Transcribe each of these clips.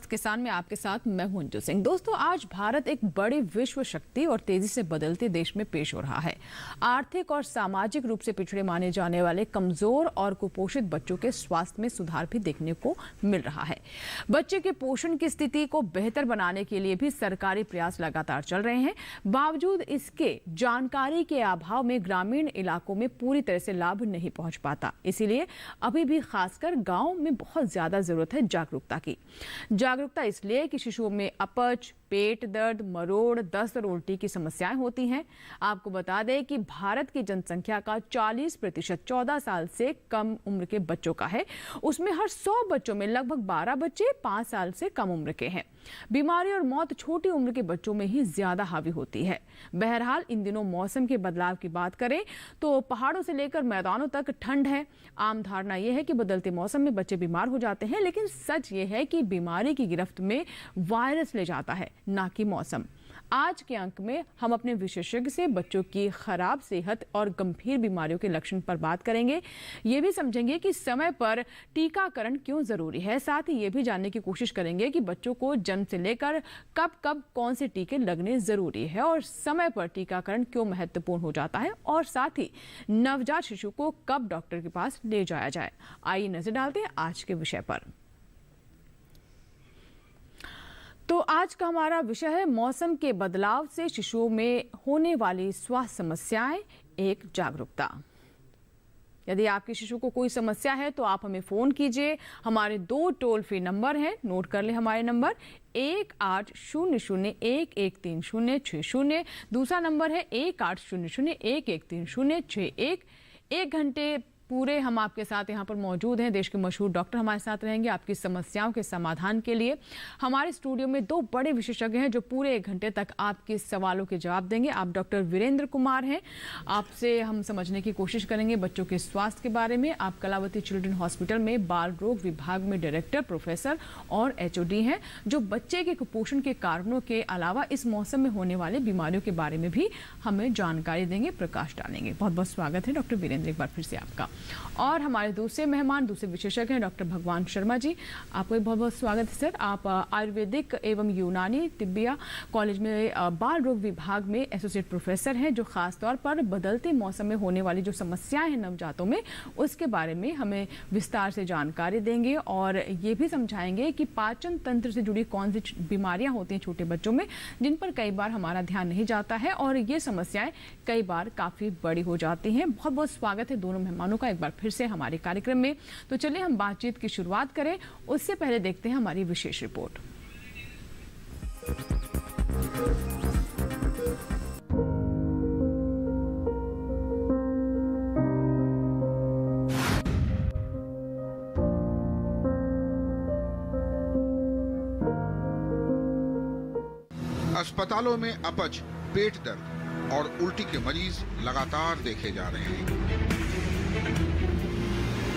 किसान में आपके साथ मैं हूं अंजू सिंह। दोस्तों, आज भारत एक बड़ी विश्व शक्ति और तेजी से बदलते देश में पेश हो रहा है। आर्थिक और सामाजिक रूप से पिछड़े माने जाने वाले कमजोर और कुपोषित बच्चों के स्वास्थ्य में सुधार भी देखने को मिल रहा है। बच्चे के पोषण की स्थिति को बेहतर बनाने के लिए भी सरकारी प्रयास लगातार चल रहे हैं। बावजूद इसके जानकारी के अभाव में ग्रामीण इलाकों में पूरी तरह से लाभ नहीं पहुंच पाता। इसीलिए अभी भी खासकर गाँव में बहुत ज्यादा जरूरत है जागरूकता की। जागरूकता इसलिए कि शिशुओं में अपच, पेट दर्द, मरोड़, दस्त और उल्टी की समस्याएं होती हैं। आपको बता दें कि भारत की जनसंख्या का 40% 14 साल से कम उम्र के बच्चों का है। उसमें हर 100 बच्चों में लगभग 12 बच्चे 5 साल से कम उम्र के हैं। बीमारी और मौत छोटी उम्र के बच्चों में ही ज्यादा हावी होती है। बहरहाल, इन दिनों मौसम के बदलाव की बात करें तो पहाड़ों से लेकर मैदानों तक ठंड है। आम धारणा यह है कि बदलते मौसम में बच्चे बीमार हो जाते हैं, लेकिन सच ये है कि बीमारी की गिरफ्त में वायरस ले जाता है, ना कि मौसम। आज के अंक में हम अपने विशेषज्ञ से बच्चों की खराब सेहत और गंभीर बीमारियों के लक्षण पर बात करेंगे। ये भी समझेंगे कि समय पर टीकाकरण क्यों जरूरी है। साथ ही ये भी जानने की कोशिश करेंगे कि बच्चों को जन्म से लेकर कब कब कौन से टीके लगने जरूरी है और समय पर टीकाकरण क्यों महत्वपूर्ण हो जाता है, और साथ ही नवजात शिशु को कब डॉक्टर के पास ले जाया जाए। आइए नजर डालते हैं आज के विषय पर। तो आज का हमारा विषय है मौसम के बदलाव से शिशुओं में होने वाली स्वास्थ्य समस्याएं, एक जागरूकता। यदि आपके शिशु को कोई समस्या है तो आप हमें फोन कीजिए। हमारे 2 टोल फ्री नंबर हैं, नोट कर ले हमारे नंबर 1800-1130-60। दूसरा नंबर है 1800-1130-61। 1 घंटे पूरे हम आपके साथ यहाँ पर मौजूद हैं। देश के मशहूर डॉक्टर हमारे साथ रहेंगे आपकी समस्याओं के समाधान के लिए। हमारे स्टूडियो में 2 बड़े विशेषज्ञ हैं जो पूरे 1 घंटे तक आपके सवालों के जवाब देंगे। आप डॉक्टर वीरेंद्र कुमार हैं, आपसे हम समझने की कोशिश करेंगे बच्चों के स्वास्थ्य के बारे में। आप कलावती चिल्ड्रन हॉस्पिटल में बाल रोग विभाग में डायरेक्टर, प्रोफेसर और HOD हैं, जो बच्चे के कुपोषण के कारणों के अलावा इस मौसम में होने वाले बीमारियों के बारे में भी हमें जानकारी देंगे, प्रकाश डालेंगे। बहुत बहुत स्वागत है डॉक्टर वीरेंद्र एक बार फिर से आपका। और हमारे दूसरे मेहमान, दूसरे विशेषज्ञ हैं डॉक्टर भगवान शर्मा जी। आपको बहुत बहुत स्वागत है सर। आप आयुर्वेदिक एवं यूनानी तिब्बिया कॉलेज में बाल रोग विभाग में एसोसिएट प्रोफेसर हैं, जो खासतौर पर बदलते मौसम में होने वाली जो समस्याएं हैं नवजातों में, उसके बारे में हमें विस्तार से जानकारी देंगे और ये भी समझाएंगे कि पाचन तंत्र से जुड़ी कौन सी बीमारियां होती हैं छोटे बच्चों में, जिन पर कई बार हमारा ध्यान नहीं जाता है और ये समस्याएं कई बार काफी बड़ी हो जाती हैं। बहुत बहुत स्वागत है दोनों मेहमानों का एक बार फिर से हमारे कार्यक्रम में। तो चलिए हम बातचीत की शुरुआत करें, उससे पहले देखते हैं हमारी विशेष रिपोर्ट। अस्पतालों में अपच, पेट दर्द और उल्टी के मरीज लगातार देखे जा रहे हैं।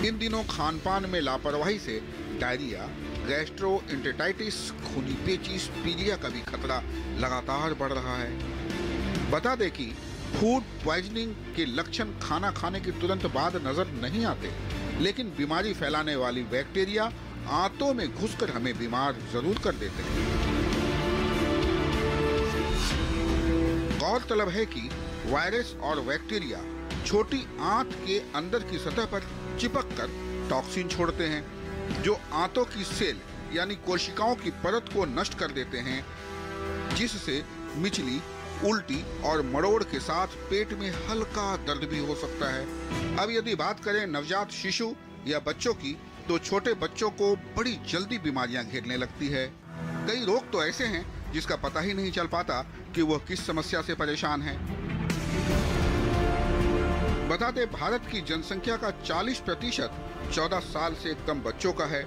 इन दिनों खान-पान में लापरवाही से डायरिया, गैस्ट्रोएंटेराइटिस, खूनी पेचिश, पीलिया का भी खतरा लगातार बढ़ रहा है। बता दें कि फूड पॉइजनिंग के लक्षण खाना खाने के तुरंत बाद नजर नहीं आते, लेकिन बीमारी फैलाने वाली बैक्टीरिया आंतों में घुसकर हमें बीमार जरूर कर देते हैं। गौरतलब है कि वायरस और बैक्टीरिया छोटी आंत के अंदर की सतह पर चिपककर टॉक्सिन छोड़ते हैं, जो आंतों की सेल यानी कोशिकाओं की परत को नष्ट कर देते हैं, जिससे मिचली, उल्टी और मरोड़ के साथ पेट में हल्का दर्द भी हो सकता है। अब यदि बात करें नवजात शिशु या बच्चों की, तो छोटे बच्चों को बड़ी जल्दी बीमारियां घेरने लगती है। कई रोग तो ऐसे हैं जिसका पता ही नहीं चल पाता कि वह किस समस्या से परेशान है। बता दें, भारत की जनसंख्या का 40% 14 साल से कम बच्चों का है।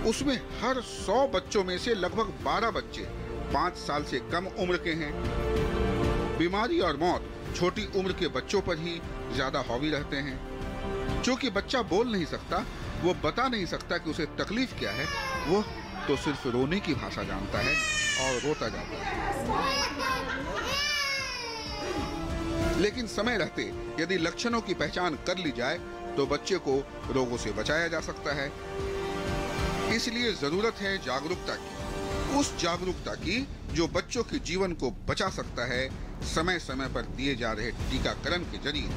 उसमें हर 100 बच्चों में से लगभग 12 बच्चे 5 साल से कम उम्र के हैं। बीमारी और मौत छोटी उम्र के बच्चों पर ही ज्यादा हावी रहते हैं। क्योंकि बच्चा बोल नहीं सकता, वो बता नहीं सकता कि उसे तकलीफ क्या है, वो तो सिर्फ रोने की भाषा जानता है और रोता जाता है। लेकिन समय रहते यदि लक्षणों की पहचान कर ली जाए तो बच्चे को रोगों से बचाया जा सकता है। इसलिए जरूरत है जागरूकता की, उस जागरूकता की जो बच्चों के जीवन को बचा सकता है समय समय पर दिए जा रहे टीकाकरण के जरिए।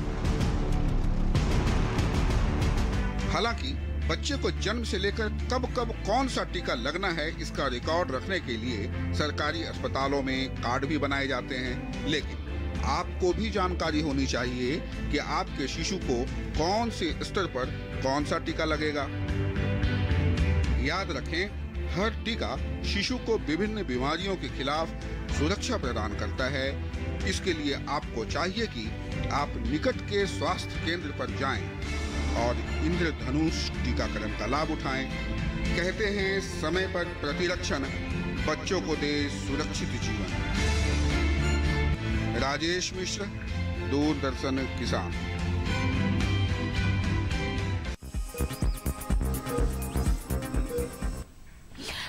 हालांकि बच्चे को जन्म से लेकर कब कब कौन सा टीका लगना है इसका रिकॉर्ड रखने के लिए सरकारी अस्पतालों में कार्ड भी बनाए जाते हैं, लेकिन आपको भी जानकारी होनी चाहिए कि आपके शिशु को कौन से स्तर पर कौन सा टीका लगेगा। याद रखें, हर टीका शिशु को विभिन्न बीमारियों के खिलाफ सुरक्षा प्रदान करता है। इसके लिए आपको चाहिए कि आप निकट के स्वास्थ्य केंद्र पर जाएं और इंद्रधनुष टीकाकरण का लाभ उठाएं। कहते हैं, समय पर प्रतिरक्षण बच्चों को दे सुरक्षित जीवन। राजेश मिश्र, दूरदर्शन किसान।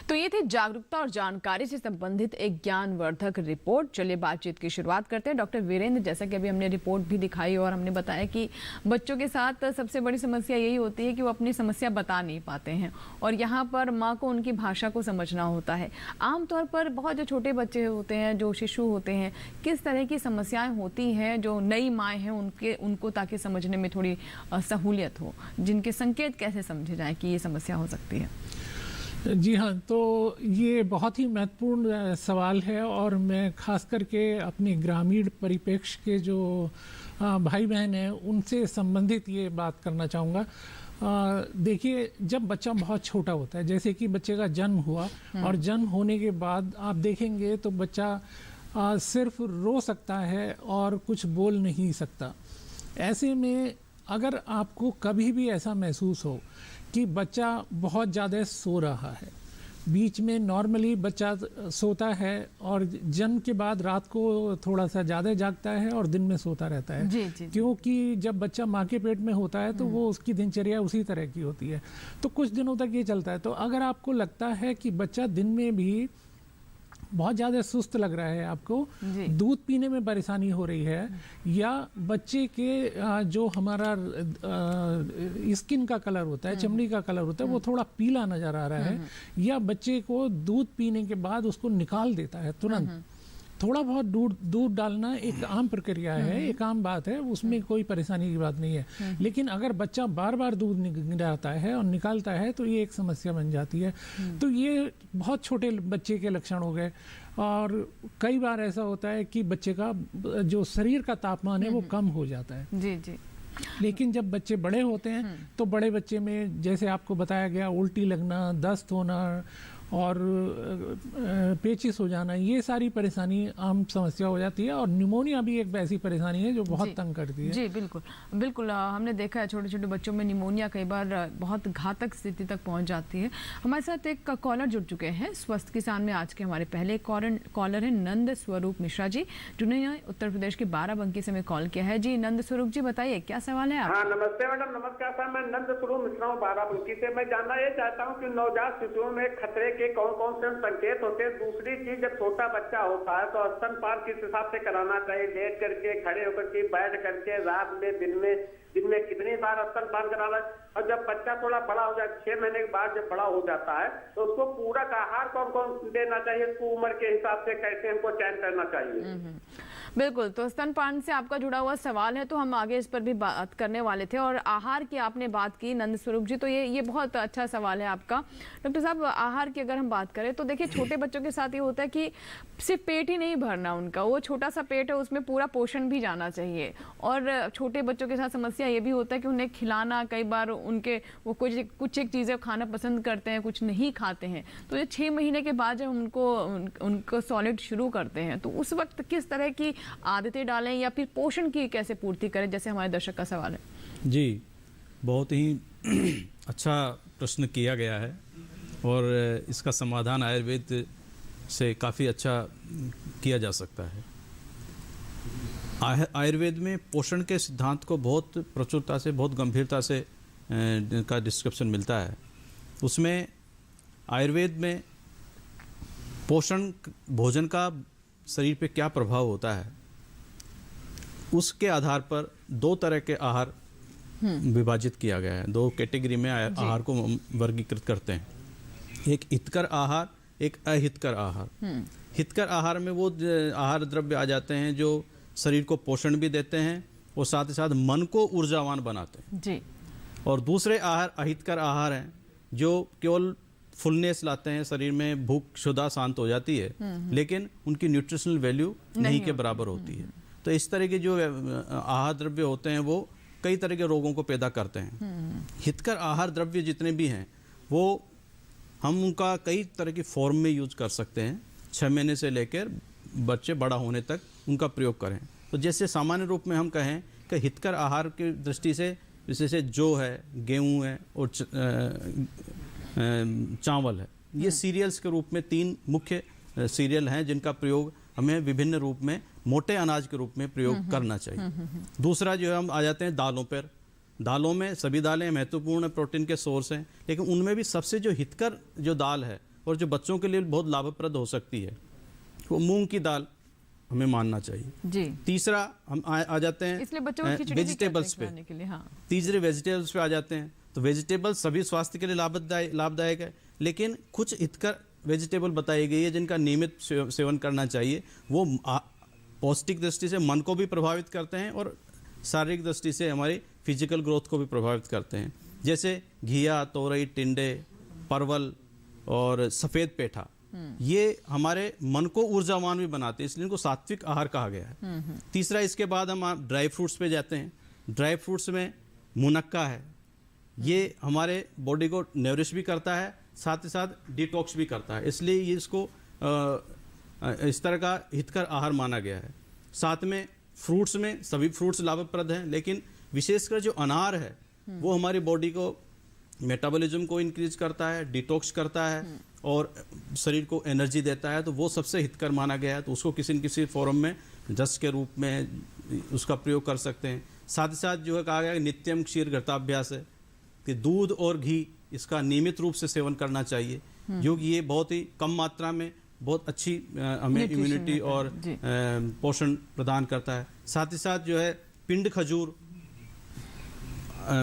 तो ये थी जागरूकता और जानकारी से संबंधित एक ज्ञानवर्धक रिपोर्ट। चलिए बातचीत की शुरुआत करते हैं। डॉक्टर वीरेंद्र, जैसा कि अभी हमने रिपोर्ट भी दिखाई और हमने बताया कि बच्चों के साथ सबसे बड़ी समस्या यही होती है कि वो अपनी समस्या बता नहीं पाते हैं और यहाँ पर माँ को उनकी भाषा को समझना होता है। आमतौर पर बहुत जो छोटे बच्चे होते हैं, जो शिशु होते हैं, किस तरह की समस्याएं होती हैं जो नई माँ हैं उनको ताकि समझने में थोड़ी सहूलियत हो, जिनके संकेत कैसे समझे जाएं कि ये समस्या हो सकती है? जी हाँ, तो ये बहुत ही महत्वपूर्ण सवाल है और मैं खास करके अपने ग्रामीण परिप्रेक्ष्य के जो भाई बहन हैं उनसे संबंधित ये बात करना चाहूँगा। देखिए, जब बच्चा बहुत छोटा होता है, जैसे कि बच्चे का जन्म हुआ और जन्म होने के बाद आप देखेंगे तो बच्चा सिर्फ रो सकता है और कुछ बोल नहीं सकता। ऐसे में अगर आपको कभी भी ऐसा महसूस हो कि बच्चा बहुत ज़्यादा सो रहा है, बीच में नॉर्मली बच्चा सोता है और जन्म के बाद रात को थोड़ा सा ज़्यादा जागता है और दिन में सोता रहता है, जी। क्योंकि जब बच्चा माँ के पेट में होता है तो वो उसकी दिनचर्या उसी तरह की होती है, तो कुछ दिनों तक ये चलता है। तो अगर आपको लगता है कि बच्चा दिन में भी बहुत ज़्यादा सुस्त लग रहा है, आपको दूध पीने में परेशानी हो रही है, या बच्चे के जो हमारा स्किन का कलर होता है, चमड़ी का कलर होता है, वो थोड़ा पीला नज़र आ रहा है, या बच्चे को दूध पीने के बाद उसको निकाल देता है तुरंत। थोड़ा बहुत दूध डालना एक आम प्रक्रिया है, एक आम बात है, उसमें कोई परेशानी की बात नहीं है। लेकिन अगर बच्चा बार बार दूध निकालता है और निकालता है तो ये एक समस्या बन जाती है। तो ये बहुत छोटे बच्चे के लक्षण हो गए। और कई बार ऐसा होता है कि बच्चे का जो शरीर का तापमान है वो कम हो जाता है। जी। लेकिन जब बच्चे बड़े होते हैं तो बड़े बच्चे में, जैसे आपको बताया गया, उल्टी लगना, दस्त होना और पेचिश हो जाना, ये सारी परेशानी आम समस्या हो जाती है। और निमोनिया भी एक ऐसी परेशानी है जो बहुत तंग करती है। जी बिल्कुल हमने देखा है छोटे छोटे बच्चों में निमोनिया कई बार बहुत घातक स्थिति तक पहुंच जाती है। हमारे साथ एक कॉलर जुड़ चुके हैं स्वस्थ किसान में। आज के हमारे पहले कॉलर है नंद स्वरूप मिश्रा जी, जिन्होंने उत्तर प्रदेश के बाराबंकी से हमें कॉल किया है। जी नंद स्वरूप जी, बताइए क्या सवाल है आपका? हाँ, नमस्ते मैडम। नमस्कार सर, मैं नंद स्वरूप मिश्रा हूँ बाराबंकी से। मैं जानना ये चाहता हूँ कि नवजात शिशुओं में खतरे के कौन कौन से संकेत होते हैं। दूसरी चीज, जब छोटा बच्चा होता है तो स्तनपान किस हिसाब से कराना चाहिए? लेट करके, खड़े होकर के, बैठ करके, रात में, दिन में कितनी बार स्तनपान कराना? और जब बच्चा थोड़ा बड़ा हो जाए, 6 महीने के बाद जब बड़ा हो जाता है, तो उसको पूरक आहार कौन कौन देना चाहिए? उसको उम्र के हिसाब से कैसे हमको चयन करना चाहिए? बिल्कुल, तो स्तनपान से आपका जुड़ा हुआ सवाल है, तो हम आगे इस पर भी बात करने वाले थे। और आहार की आपने बात की नंद स्वरूप जी, तो ये बहुत अच्छा सवाल है आपका। डॉक्टर साहब, आहार की अगर हम बात करें तो देखिए, छोटे बच्चों के साथ ये होता है कि सिर्फ पेट ही नहीं भरना उनका, वो छोटा सा पेट है, उसमें पूरा पोषण भी जाना चाहिए। और छोटे बच्चों के साथ समस्या ये भी होता है कि उन्हें खिलाना, कई बार वो कुछ एक चीज़ें खाना पसंद करते हैं, कुछ नहीं खाते हैं। तो ये 6 महीने के बाद जब उनको सॉलिड शुरू करते हैं, तो उस वक्त किस तरह की आदतें डालें या फिर पोषण की कैसे पूर्ति करें, जैसे हमारे दर्शक का सवाल है। जी, बहुत ही अच्छा प्रश्न किया गया है और इसका समाधान आयुर्वेद से काफ़ी अच्छा किया जा सकता है। आयुर्वेद में पोषण के सिद्धांत को बहुत प्रचुरता से, बहुत गंभीरता से का डिस्क्रिप्शन मिलता है। उसमें आयुर्वेद में पोषण, भोजन का शरीर पे क्या प्रभाव होता है, उसके आधार पर 2 तरह के आहार विभाजित किया गया है। 2 कैटेगरी में आहार को वर्गीकृत करते हैं। एक हितकर आहार, एक अहितकर आहार। हितकर आहार में वो आहार द्रव्य आ जाते हैं जो शरीर को पोषण भी देते हैं और साथ ही साथ मन को ऊर्जावान बनाते हैं जी। और दूसरे आहार अहितकर आहार हैं जो केवल फुलनेस लाते हैं, शरीर में भूख क्षुधा शांत हो जाती है लेकिन उनकी न्यूट्रिशनल वैल्यू नहीं के बराबर होती है। तो इस तरह के जो आहार द्रव्य होते हैं वो कई तरह के रोगों को पैदा करते हैं। हितकर आहार द्रव्य जितने भी हैं वो हम उनका कई तरह की फॉर्म में यूज कर सकते हैं। 6 महीने से लेकर बच्चे बड़ा होने तक उनका प्रयोग करें। तो जैसे सामान्य रूप में हम कहें कि हितकर आहार की दृष्टि से जैसे जौ है, गेहूँ है और चावल है, ये सीरियल्स के रूप में 3 मुख्य सीरियल हैं जिनका प्रयोग हमें विभिन्न रूप में मोटे अनाज के रूप में प्रयोग करना चाहिए। दूसरा जो है हम आ जाते हैं दालों पर। दालों में सभी दालें महत्वपूर्ण प्रोटीन के सोर्स हैं लेकिन उनमें भी सबसे जो हितकर जो दाल है और जो बच्चों के लिए बहुत लाभप्रद हो सकती है वो मूंग की दाल हमें मानना चाहिए जी। तीसरा हम आ जाते हैं इसलिए बच्चों को खिचड़ी वेजिटेबल्स पे के लिए, हाँ। तीसरे वेजिटेबल्स पे आ जाते हैं। तो वेजिटेबल्स सभी स्वास्थ्य के लिए लाभदायक है लेकिन कुछ हितकर वेजिटेबल बताई गई है जिनका नियमित सेवन करना चाहिए। वो पौष्टिक दृष्टि से मन को भी प्रभावित करते हैं और शारीरिक दृष्टि से हमारी फिजिकल ग्रोथ को भी प्रभावित करते हैं। जैसे घिया, तोरई, टिंडे, परवल और सफ़ेद पेठा, ये हमारे मन को ऊर्जावान भी बनाते हैं इसलिए इनको सात्विक आहार कहा गया है। तीसरा इसके बाद हम ड्राई फ्रूट्स पे जाते हैं। ड्राई फ्रूट्स में मुनक्का है, ये हमारे बॉडी को नरिश भी करता है साथ ही साथ डिटॉक्स भी करता है, इसलिए ये इसको इस तरह का हितकर आहार माना गया है। साथ में फ्रूट्स में सभी फ्रूट्स लाभप्रद हैं लेकिन विशेषकर जो अनार है वो हमारी बॉडी को मेटाबॉलिज्म को इंक्रीज करता है, डिटॉक्स करता है और शरीर को एनर्जी देता है, तो वो सबसे हितकर माना गया है। तो उसको किसी न किसी फॉर्म में रस के रूप में उसका प्रयोग कर सकते हैं। साथ ही साथ जो है कहा गया है नित्यम क्षीर घृताभ्यास है कि दूध और घी इसका नियमित रूप से सेवन करना चाहिए जो कि ये बहुत ही कम मात्रा में बहुत अच्छी हमें इम्यूनिटी और पोषण प्रदान करता है। साथ ही साथ जो है पिंड खजूर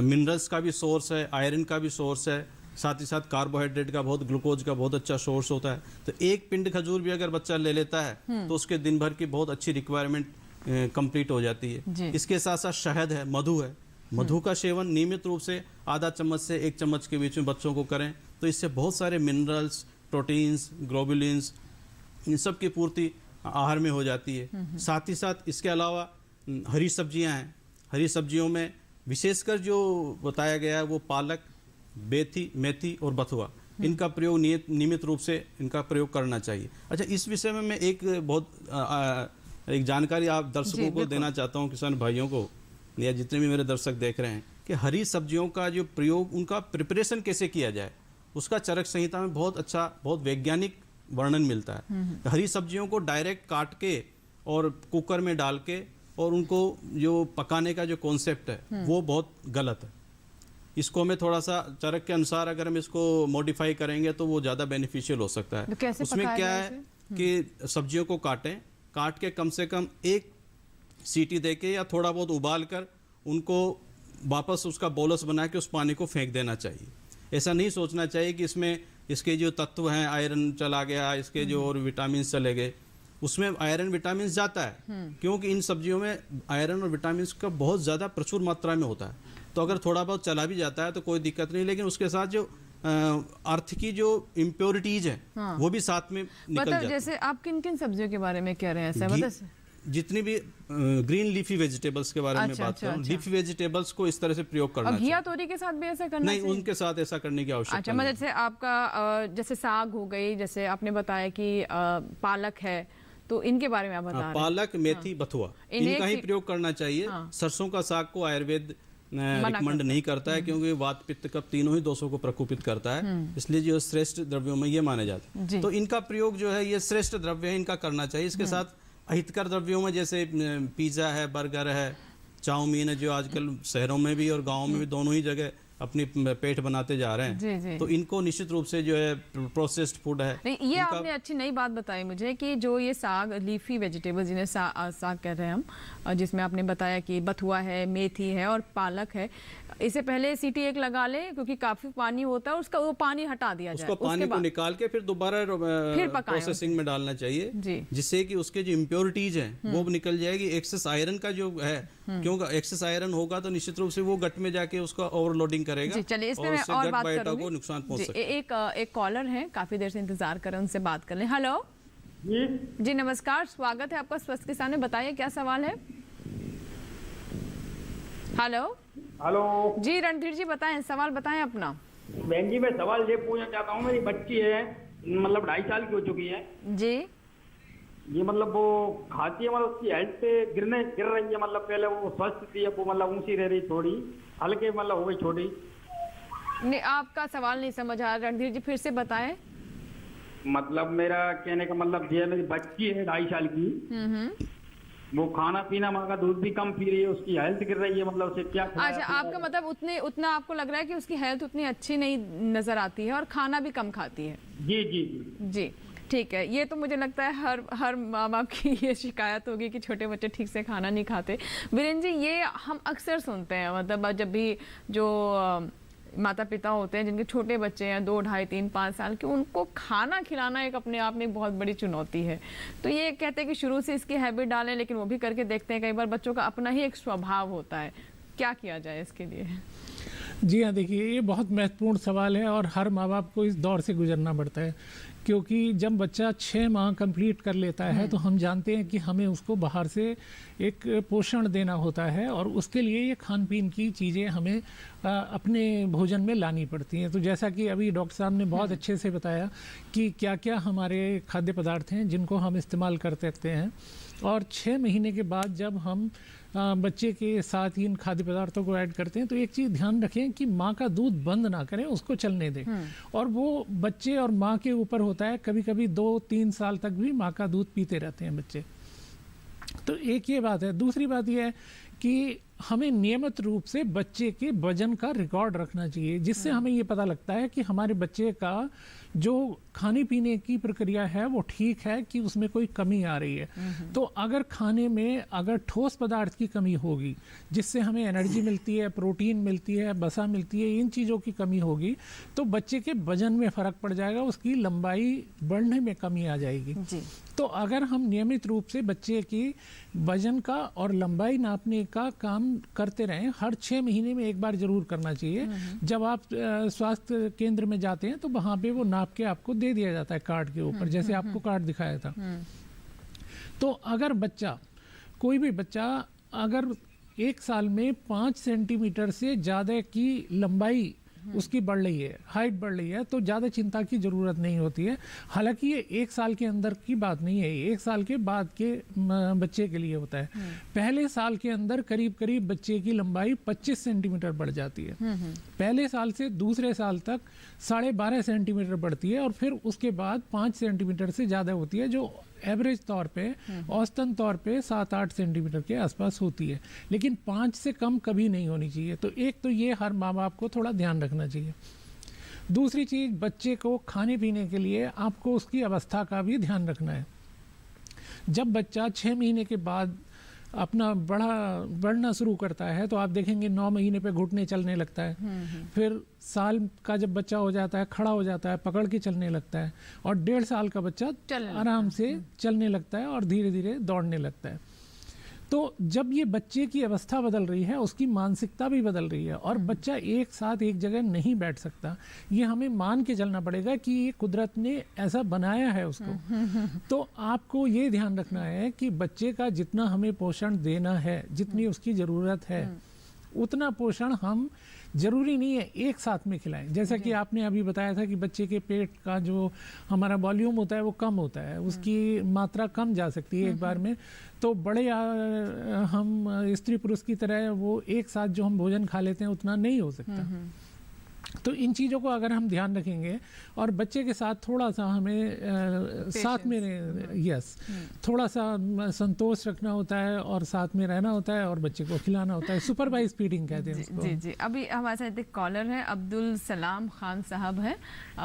मिनरल्स का भी सोर्स है, आयरन का भी सोर्स है, साथ ही साथ कार्बोहाइड्रेट का बहुत, ग्लूकोज का बहुत अच्छा सोर्स होता है। तो एक पिंड खजूर भी अगर बच्चा ले लेता है तो उसके दिन भर की बहुत अच्छी रिक्वायरमेंट कंप्लीट हो जाती है। इसके साथ साथ शहद है, मधु है। मधु का सेवन नियमित रूप से आधा चम्मच से 1 चम्मच के बीच में बच्चों को करें तो इससे बहुत सारे मिनरल्स, प्रोटीन्स, ग्लोबुलिन्स इन सब की पूर्ति आहार में हो जाती है। साथ ही साथ इसके अलावा हरी सब्जियां हैं। हरी सब्जियों में विशेषकर जो बताया गया है वो पालक, मेथी और बथुआ, इनका प्रयोग नियमित रूप से इनका प्रयोग करना चाहिए। अच्छा, इस विषय में मैं एक एक जानकारी आप दर्शकों को देना चाहता हूँ, किसान भाइयों को या जितने भी मेरे दर्शक देख रहे हैं कि हरी सब्जियों का जो प्रयोग, उनका प्रिपरेशन कैसे किया जाए, उसका चरक संहिता में बहुत अच्छा, बहुत वैज्ञानिक वर्णन मिलता है। हरी सब्जियों को डायरेक्ट काट के और कुकर में डाल के और उनको जो पकाने का जो कॉन्सेप्ट है वो बहुत गलत है। इसको हमें थोड़ा सा चरक के अनुसार अगर हम इसको मॉडिफाई करेंगे तो वो ज़्यादा बेनिफिशियल हो सकता है। तो उसमें क्या है कि सब्जियों को काट के कम से कम 1 सीटी देके या थोड़ा बहुत उबाल कर उनको वापस उसका बोलस बना के उस पानी को फेंक देना चाहिए। ऐसा नहीं सोचना चाहिए कि इसमें इसके जो तत्व हैं, आयरन चला गया, इसके जो और विटामिन चले गए। उसमें आयरन विटामिन जाता है क्योंकि इन सब्जियों में आयरन और विटामिन का बहुत ज़्यादा प्रचुर मात्रा में होता है। तो अगर थोड़ा बहुत चला भी जाता है तो कोई दिक्कत नहीं, लेकिन उसके साथ जो अर्थ की जो इम्प्योरिटीज है वो भी साथ में निकल जाती है। जैसे आप किन किन सब्जियों के बारे में कह रहे हैं? ऐसा जितनी भी ग्रीन लीफी वेजिटेबल्स के बारे में बात करूं, लीफी वेजिटेबल्स को इस तरह से प्रयोग करना चाहिए। घिया तोरी के साथ भी ऐसा करना नहीं, उनके साथ ऐसा करने की आवश्यकता अच्छा, मतलब जैसे आपका जैसे साग हो गई, जैसे आपने बताया कि पालक है, तो इनके बारे में आप बता रहे हैं। पालक, मेथी, बथुआ, इनका ही प्रयोग करना चाहिए। सरसों का साग को आयुर्वेद रिकमेंड नहीं करता है क्योंकि वात, पित्त, कफ तीनों ही दोषों को प्रकोपित करता है, इसलिए जो श्रेष्ठ द्रव्यों में ये माने जाते हैं। तो इनका प्रयोग जो है ये श्रेष्ठ द्रव्य है, इनका करना चाहिए। इसके साथ अहितकर द्रव्यों में जैसे पिज़्ज़ा है, बर्गर है, चाउमीन है, जो आजकल शहरों में भी और गाँव में भी दोनों ही जगह अपनी पेट बनाते जा रहे हैं। तो इनको निश्चित रूप से जो है प्रोसेस्ड फूड है। नहीं, ये आपने अच्छी नई बात बताई मुझे कि जो ये साग, लीफी वेजिटेबल्स जिन्हें साग कह रहे हैं हम, जिसमें आपने बताया कि बथुआ है, मेथी है और पालक है, इससे पहले सीटी एक लगा ले, क्योंकि काफी पानी होता है, उसका वो पानी हटा दिया जाए, उसको पानी को निकाल के फिर दोबारा प्रोसेसिंग में डालना चाहिए, जिससे कि उसके जो इम्प्योरिटीज हैं वो निकल जाएगी। एक्सेस आयरन का जो है, क्योंकि एक्सेस आयरन होगा तो निश्चित रूप से वो गट में जाके उसका ओवरलोडिंग करेगा। चलिए इसमें मैं और बात करूंगी, को नुकसान पहुंच सकता है। एक कॉलर है, काफी देर से इंतजार कर रहे हैं, उनसे बात कर लें। हेलो जी नमस्कार, स्वागत है आपका स्वस्थ किसान में, बताइए क्या सवाल है। हेलो जी रणधीर जी बताएं, सवाल बताएं अपना। बहन जी मैं सवाल ये पूछना चाहता हूँ, मेरी बच्ची है मतलब 2.5 साल की हो चुकी है जी, ये मतलब वो खाती है, मतलब उसकी हेल्थ पे गिर रही है, मतलब पहले वो स्वस्थ थी, अब वो मतलब ऊंची रह रही, थोड़ी हल्के मतलब हो गई छोटी। नहीं आपका सवाल नहीं समझ आ रहा रणधीर जी, फिर से बताएं। मतलब मेरा कहने का मतलब ये, मेरी बच्ची है 2.5 साल की, वो खाना पीना माँ का दूध भी कम पी रही है, उसकी हेल्थ गिर रही है, मतलब उसे क्या। अच्छा आपका मतलब उतना आपको लग रहा है कि उसकी हेल्थ उतनी अच्छी नहीं नजर आती है और खाना भी कम खाती है। जी जी जी ठीक है, ये तो मुझे लगता है हर माँ बाप की ये शिकायत होगी कि छोटे बच्चे ठीक से खाना नहीं खाते। वीरेंद्र जी ये हम अक्सर सुनते हैं, मतलब जब भी जो माता पिता होते हैं जिनके छोटे बच्चे हैं 2, 2.5, 3, 5 साल के, उनको खाना खिलाना एक अपने आप में एक बहुत बड़ी चुनौती है। तो ये कहते हैं कि शुरू से इसकी हैबिट डालें, लेकिन वो भी करके देखते हैं, कई बार बच्चों का अपना ही एक स्वभाव होता है, क्या किया जाए इसके लिए। जी हाँ, देखिए ये बहुत महत्वपूर्ण सवाल है और हर माँ बाप को इस दौर से गुजरना पड़ता है, क्योंकि जब बच्चा 6 माह कंप्लीट कर लेता है तो हम जानते हैं कि हमें उसको बाहर से एक पोषण देना होता है और उसके लिए ये खान पीन की चीज़ें हमें अपने भोजन में लानी पड़ती हैं। तो जैसा कि अभी डॉक्टर साहब ने बहुत अच्छे से बताया कि क्या क्या हमारे खाद्य पदार्थ हैं जिनको हम इस्तेमाल कर सकते हैं, और 6 महीने के बाद जब हम बच्चे के साथ ही इन खाद्य पदार्थों को ऐड करते हैं तो एक चीज़ ध्यान रखें कि माँ का दूध बंद ना करें, उसको चलने दें। और वो बच्चे और माँ के ऊपर होता है, कभी कभी 2-3 साल तक भी माँ का दूध पीते रहते हैं बच्चे। तो एक ये बात है। दूसरी बात ये है कि हमें नियमित रूप से बच्चे के वजन का रिकॉर्ड रखना चाहिए, जिससे हमें ये पता लगता है कि हमारे बच्चे का जो खाने पीने की प्रक्रिया है वो ठीक है कि उसमें कोई कमी आ रही है। तो अगर खाने में अगर ठोस पदार्थ की कमी होगी, जिससे हमें एनर्जी मिलती है, प्रोटीन मिलती है, वसा मिलती है, इन चीज़ों की कमी होगी तो बच्चे के वजन में फ़र्क पड़ जाएगा, उसकी लंबाई बढ़ने में कमी आ जाएगी जी। तो अगर हम नियमित रूप से बच्चे की वजन का और लंबाई नापने का काम करते रहें, हर 6 महीने में एक बार जरूर करना चाहिए। जब आप स्वास्थ्य केंद्र में जाते हैं तो वहाँ पे वो नाप के आपको दे दिया जाता है कार्ड के ऊपर, जैसे आपको कार्ड दिखाया था। तो अगर बच्चा, कोई भी बच्चा अगर 1 साल में 5 सेंटीमीटर से ज़्यादा की लंबाई उसकी बढ़ रही है, हाइट बढ़ रही है, तो ज़्यादा चिंता की ज़रूरत नहीं होती है। हालांकि ये 1 साल के अंदर की बात नहीं है, 1 साल के बाद के बच्चे के लिए होता है। पहले साल के अंदर करीब करीब बच्चे की लंबाई 25 सेंटीमीटर बढ़ जाती है। पहले साल से दूसरे साल तक 12.5 सेंटीमीटर बढ़ती है और फिर उसके बाद 5 सेंटीमीटर से ज़्यादा होती है, जो एवरेज तौर पे औसतन तौर पे 7-8 सेंटीमीटर के आसपास होती है, लेकिन 5 से कम कभी नहीं होनी चाहिए। तो एक तो ये हर माँ बाप को थोड़ा ध्यान रखना चाहिए। दूसरी चीज़, बच्चे को खाने पीने के लिए आपको उसकी अवस्था का भी ध्यान रखना है। जब बच्चा 6 महीने के बाद अपना बढ़ना शुरू करता है तो आप देखेंगे 9 महीने पे घुटने चलने लगता है, फिर साल का जब बच्चा हो जाता है खड़ा हो जाता है, पकड़ के चलने लगता है, और 1.5 साल का बच्चा आराम से चलने लगता है और धीरे धीरे दौड़ने लगता है। तो जब ये बच्चे की अवस्था बदल रही है, उसकी मानसिकता भी बदल रही है और बच्चा एक साथ एक जगह नहीं बैठ सकता। ये हमें मान के चलना पड़ेगा कि ये कुदरत ने ऐसा बनाया है उसको। तो आपको ये ध्यान रखना है कि बच्चे का जितना हमें पोषण देना है, जितनी उसकी ज़रूरत है, उतना पोषण हम जरूरी नहीं है एक साथ में खिलाएं। जैसा कि आपने अभी बताया था कि बच्चे के पेट का जो हमारा वॉल्यूम होता है वो कम होता है, उसकी मात्रा कम जा सकती है एक बार में। तो बड़े हम स्त्री पुरुष की तरह वो एक साथ जो हम भोजन खा लेते हैं उतना नहीं हो सकता। तो इन चीज़ों को अगर हम ध्यान रखेंगे और बच्चे के साथ थोड़ा सा हमें साथ में थोड़ा सा संतोष रखना होता है और साथ में रहना होता है और बच्चे को खिलाना होता है। सुपरवाइज फीडिंग कहते हैं उसको। जी जी। अभी हमारे साथ एक कॉलर है, अब्दुल सलाम खान साहब है,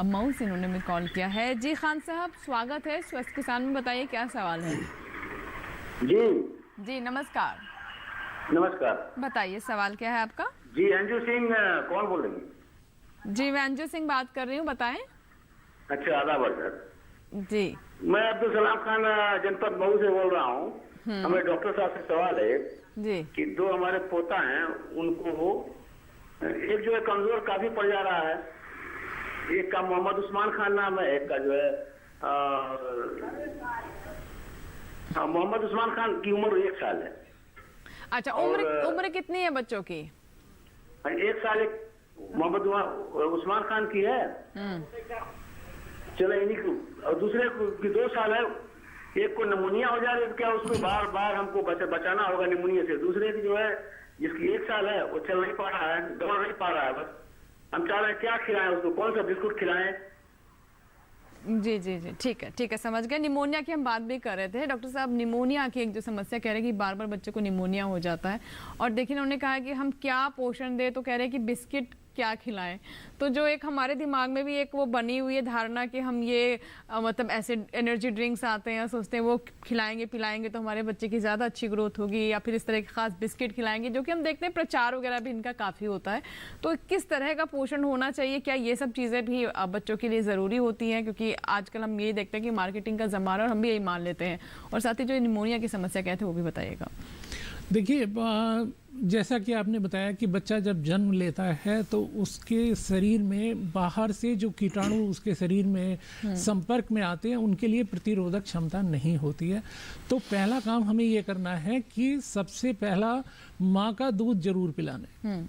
मऊ से इन्होंने में कॉल किया है। जी खान साहब, स्वागत है स्वस्थ किसान में, बताइए क्या सवाल है। जी जी नमस्कार। नमस्कार। बताइए सवाल क्या है आपका? जी अंजू सिंह कौन बोल रही हैं? जी मैं अंजू सिंह बात कर रही हूँ, बताएं। अच्छा आदाब सर। जी मैं अब्दुल सलाम खान जनपद मऊ से बोल रहा हूँ। हमें डॉक्टर साहब से सवाल है जी कि दो हमारे पोता हैं, उनको एक जो है कमजोर काफी पड़ जा रहा है। एक का मोहम्मद उस्मान खान नाम है, एक का जो है मोहम्मद उस्मान खान की उम्र 1 साल है। अच्छा, उम्र कितनी है बच्चों की? 1 साल एक मोहम्मद उस्मान खान की है, चलो इन्हीं को, और दूसरे की 2 साल है। एक को निमोनिया हो जा रही है, क्या उसको बार बार हमको बचाना होगा निमोनिया से। दूसरे की जो है जिसकी 1 साल है वो चल नहीं पा रहा है, दौड़ नहीं पा रहा है। बस हम चाह रहे हैं क्या खिलाएं उसको, कौन सा बिस्कुट खिलाएं? जी जी जी ठीक है, समझ गए। निमोनिया की हम बात भी कर रहे थे डॉक्टर साहब। निमोनिया की एक जो समस्या कह रहे हैं कि बार बार बच्चे को निमोनिया हो जाता है, और देखिए उन्होंने कहा कि हम क्या पोषण दें, तो कह रहे हैं कि बिस्किट क्या खिलाएं। तो जो एक हमारे दिमाग में भी एक वो बनी हुई है धारणा कि हम ये मतलब ऐसे एनर्जी ड्रिंक्स आते हैं, सोचते हैं वो खिलाएंगे पिलाएंगे तो हमारे बच्चे की ज़्यादा अच्छी ग्रोथ होगी, या फिर इस तरह के खास बिस्किट खिलाएंगे, जो कि हम देखते हैं प्रचार वगैरह भी इनका काफ़ी होता है। तो किस तरह का पोषण होना चाहिए? क्या ये सब चीज़ें भी बच्चों के लिए ज़रूरी होती हैं? क्योंकि आजकल हम ये देखते हैं कि मार्केटिंग का ज़माना है और हम भी यही मान लेते हैं। और साथ ही जो निमोनिया की समस्या कहते हैं वो भी बताइएगा। देखिए, जैसा कि आपने बताया कि बच्चा जब जन्म लेता है तो उसके शरीर में बाहर से जो कीटाणु उसके शरीर में संपर्क में आते हैं उनके लिए प्रतिरोधक क्षमता नहीं होती है। तो पहला काम हमें ये करना है कि सबसे पहला माँ का दूध जरूर पिलाना है।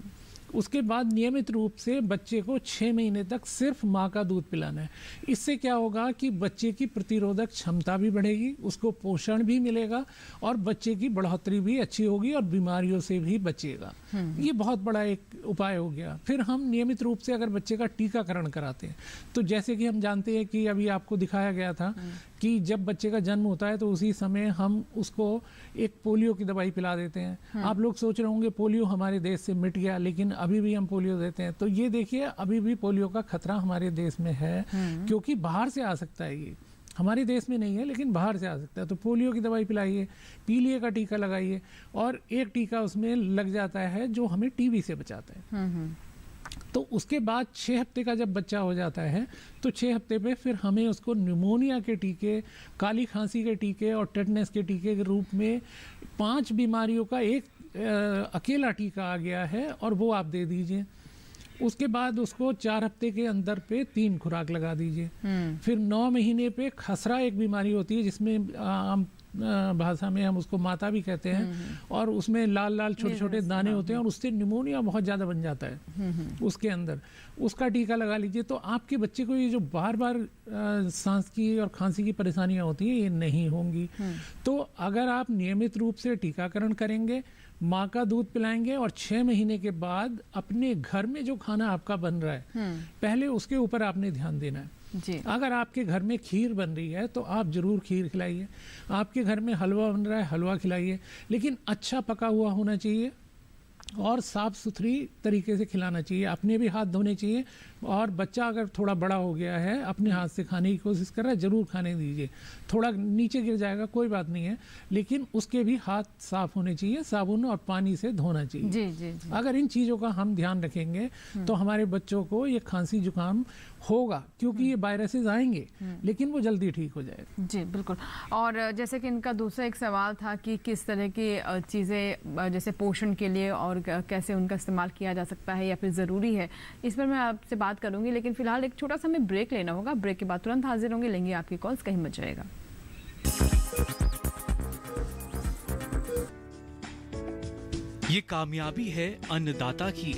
उसके बाद नियमित रूप से बच्चे को 6 महीने तक सिर्फ माँ का दूध पिलाना है। इससे क्या होगा कि बच्चे की प्रतिरोधक क्षमता भी बढ़ेगी, उसको पोषण भी मिलेगा और बच्चे की बढ़ोतरी भी अच्छी होगी और बीमारियों से भी बचेगा। ये बहुत बड़ा एक उपाय हो गया। फिर हम नियमित रूप से अगर बच्चे का टीकाकरण कराते हैं, तो जैसे कि हम जानते हैं कि अभी आपको दिखाया गया था कि जब बच्चे का जन्म होता है तो उसी समय हम उसको एक पोलियो की दवाई पिला देते हैं। आप लोग सोच रहे होंगे पोलियो हमारे देश से मिट गया, लेकिन अभी भी हम पोलियो देते हैं। तो ये देखिए, अभी भी पोलियो का खतरा हमारे देश में है, क्योंकि बाहर से आ सकता है। ये हमारे देश में नहीं है लेकिन बाहर से आ सकता है। तो पोलियो की दवाई पिलाइए, पीलिया का टीका लगाइए, और एक टीका उसमें लग जाता है जो हमें टीबी से बचाता है। तो उसके बाद 6 हफ्ते का जब बच्चा हो जाता है तो 6 हफ्ते पे फिर हमें उसको निमोनिया के टीके, काली खांसी के टीके और टेटनस के टीके के रूप में 5 बीमारियों का एक अकेला टीका आ गया है, और वो आप दे दीजिए। उसके बाद उसको 4 हफ्ते के अंदर पे 3 खुराक लगा दीजिए। फिर 9 महीने पे खसरा एक बीमारी होती है जिसमें आम भाषा में हम उसको माता भी कहते हैं, और उसमें लाल लाल छोटे छोटे दाने होते हैं और उससे निमोनिया बहुत ज़्यादा बन जाता है उसके अंदर। उसका टीका लगा लीजिए। तो आपके बच्चे को ये जो बार बार सांस की और खांसी की परेशानियां होती हैं ये नहीं होंगी। तो अगर आप नियमित रूप से टीकाकरण करेंगे, माँ का दूध पिलाएंगे, और 6 महीने के बाद अपने घर में जो खाना आपका बन रहा है पहले उसके ऊपर आपने ध्यान देना है। जी। अगर आपके घर में खीर बन रही है तो आप जरूर खीर खिलाइए। आपके घर में हलवा बन रहा है, हलवा खिलाइए, लेकिन अच्छा पका हुआ होना चाहिए और साफ सुथरी तरीके से खिलाना चाहिए। अपने भी हाथ धोने चाहिए, और बच्चा अगर थोड़ा बड़ा हो गया है अपने हाथ से खाने की कोशिश कर रहा है, जरूर खाने दीजिए। थोड़ा नीचे गिर जाएगा कोई बात नहीं है, लेकिन उसके भी हाथ साफ होने चाहिए, साबुन और पानी से धोना चाहिए। जी, जी, जी। अगर इन चीज़ों का हम ध्यान रखेंगे तो हमारे बच्चों को ये खांसी जुकाम होगा, क्योंकि ये वायरसेस आएंगे लेकिन वो जल्दी ठीक हो जाएगा। जी बिल्कुल। और जैसे कि इनका दूसरा एक सवाल था कि किस तरह की चीज़ें जैसे पोषण के लिए और कैसे उनका इस्तेमाल किया जा सकता है या फिर ज़रूरी है, इस पर मैं आपसे बात करूंगी। लेकिन फिलहाल एक छोटा सा हमें ब्रेक लेना होगा। ब्रेक के बाद तुरंत हाजिर होंगे, लेंगे आपकी कॉल्स, कहीं मत जाएगा। ये कामयाबी है अन्नदाता की,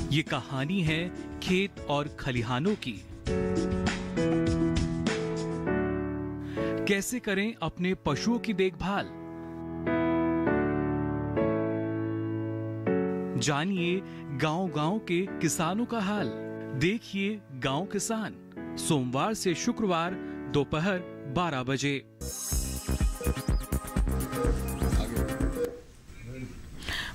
ये कहानी है खेत और खलिहानों की। कैसे करें अपने पशुओं की देखभाल, जानिए गांव-गांव के किसानों का हाल। देखिए गांव किसान, सोमवार से शुक्रवार दोपहर 12 बजे।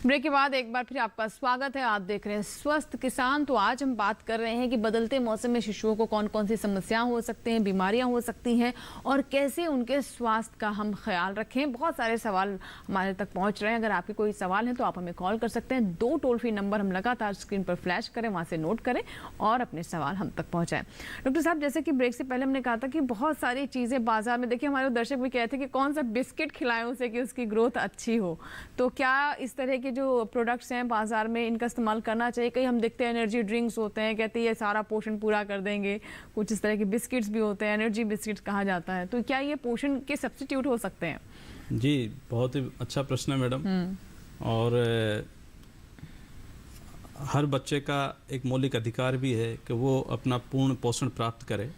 ब्रेक के बाद एक बार फिर आपका स्वागत है। आप देख रहे हैं स्वस्थ किसान। तो आज हम बात कर रहे हैं कि बदलते मौसम में शिशुओं को कौन कौन सी समस्याएं हो सकती हैं, बीमारियां हो सकती हैं और कैसे उनके स्वास्थ्य का हम ख्याल रखें। बहुत सारे सवाल हमारे तक पहुंच रहे हैं। अगर आपके कोई सवाल है तो आप हमें कॉल कर सकते हैं। 2 टोल फ्री नंबर हम लगातार स्क्रीन पर फ्लैश करें, वहाँ से नोट करें और अपने सवाल हम तक पहुँचाएं। डॉक्टर साहब, जैसे कि ब्रेक से पहले हमने कहा था कि बहुत सारी चीज़ें बाजार में, देखिए हमारे दर्शक भी कहते हैं कि कौन सा बिस्किट खिलाएं उसे कि उसकी ग्रोथ अच्छी हो। तो क्या इस तरह के जो प्रोडक्ट्स हैं बाजार में, इनका इस्तेमाल करना चाहिए? कई हम देखते हैं एनर्जी ड्रिंक्स होते हैं, कहते हैं ये सारा पोषण पूरा कर देंगे। कुछ इस तरह के बिस्किट्स भी होते हैं, एनर्जी बिस्किट्स कहा जाता है। तो क्या ये पोषण के सब्स्टिट्यूट हो सकते हैं? जी, बहुत ही अच्छा प्रश्न है मैडम। और हर बच्चे का एक मौलिक अधिकार भी है कि वो अपना पूर्ण पोषण प्राप्त करे।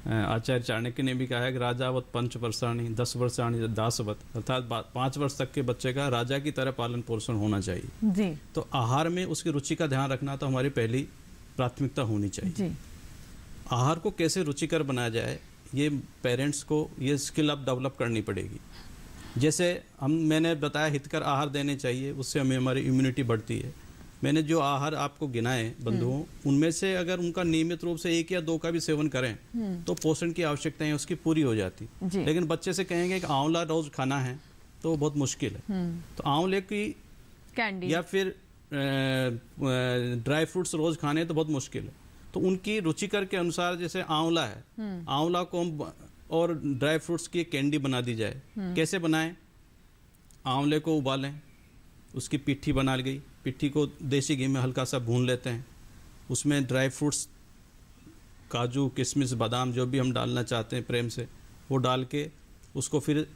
आचार्य चाणक्य ने भी कहा है कि राजावत 5 वर्षाणि 10 वर्षाणि दासवत, अर्थात 5 वर्ष तक के बच्चे का राजा की तरह पालन पोषण होना चाहिए जी। तो आहार में उसकी रुचि का ध्यान रखना तो हमारी पहली प्राथमिकता होनी चाहिए जी। आहार को कैसे रुचिकर बनाया जाए, ये पेरेंट्स को ये स्किल अब डेवलप करनी पड़ेगी। जैसे मैंने बताया हितकर आहार देने चाहिए, उससे हमें हमारी इम्यूनिटी बढ़ती है। मैंने जो आहार आपको गिनाए बंधुओं, उनमें से अगर उनका नियमित रूप से 1 या 2 का भी सेवन करें तो पोषण की आवश्यकताएं उसकी पूरी हो जाती। लेकिन बच्चे से कहेंगे कि आंवला रोज खाना है तो वो बहुत मुश्किल है। तो आंवले की कैंडी या फिर ड्राई फ्रूट्स रोज खाने तो बहुत मुश्किल है। तो उनकी रुचिकर के अनुसार, जैसे आंवला है, आंवला को हम और ड्राई फ्रूट्स की कैंडी बना दी जाए। कैसे बनाएं? आंवले को उबालें, उसकी पिट्ठी बना ली गई, पिट्ठी को देसी घी में हल्का सा भून लेते हैं। उसमें ड्राई फ्रूट्स, काजू, किशमिश, बादाम जो भी हम डालना चाहते हैं प्रेम से, वो डाल के उसको फिर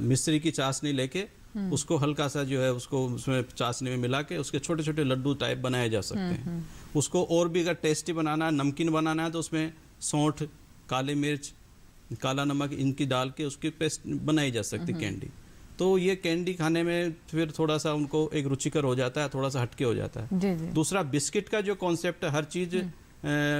मिश्री की चाशनी लेके उसको हल्का सा जो है उसको उसमें चाशनी में मिला के उसके छोटे छोटे लड्डू टाइप बनाए जा सकते हैं। उसको और भी अगर टेस्टी बनाना है, नमकीन बनाना है, तो उसमें सौंठ, काली मिर्च, काला नमक इनकी डाल के उसकी पेस्ट बनाई जा सकती कैंडी। तो ये कैंडी खाने में फिर थोड़ा सा उनको एक रुचिकर हो जाता है, थोड़ा सा हटके हो जाता है। जी जी। दूसरा, बिस्किट का जो कॉन्सेप्ट है, हर चीज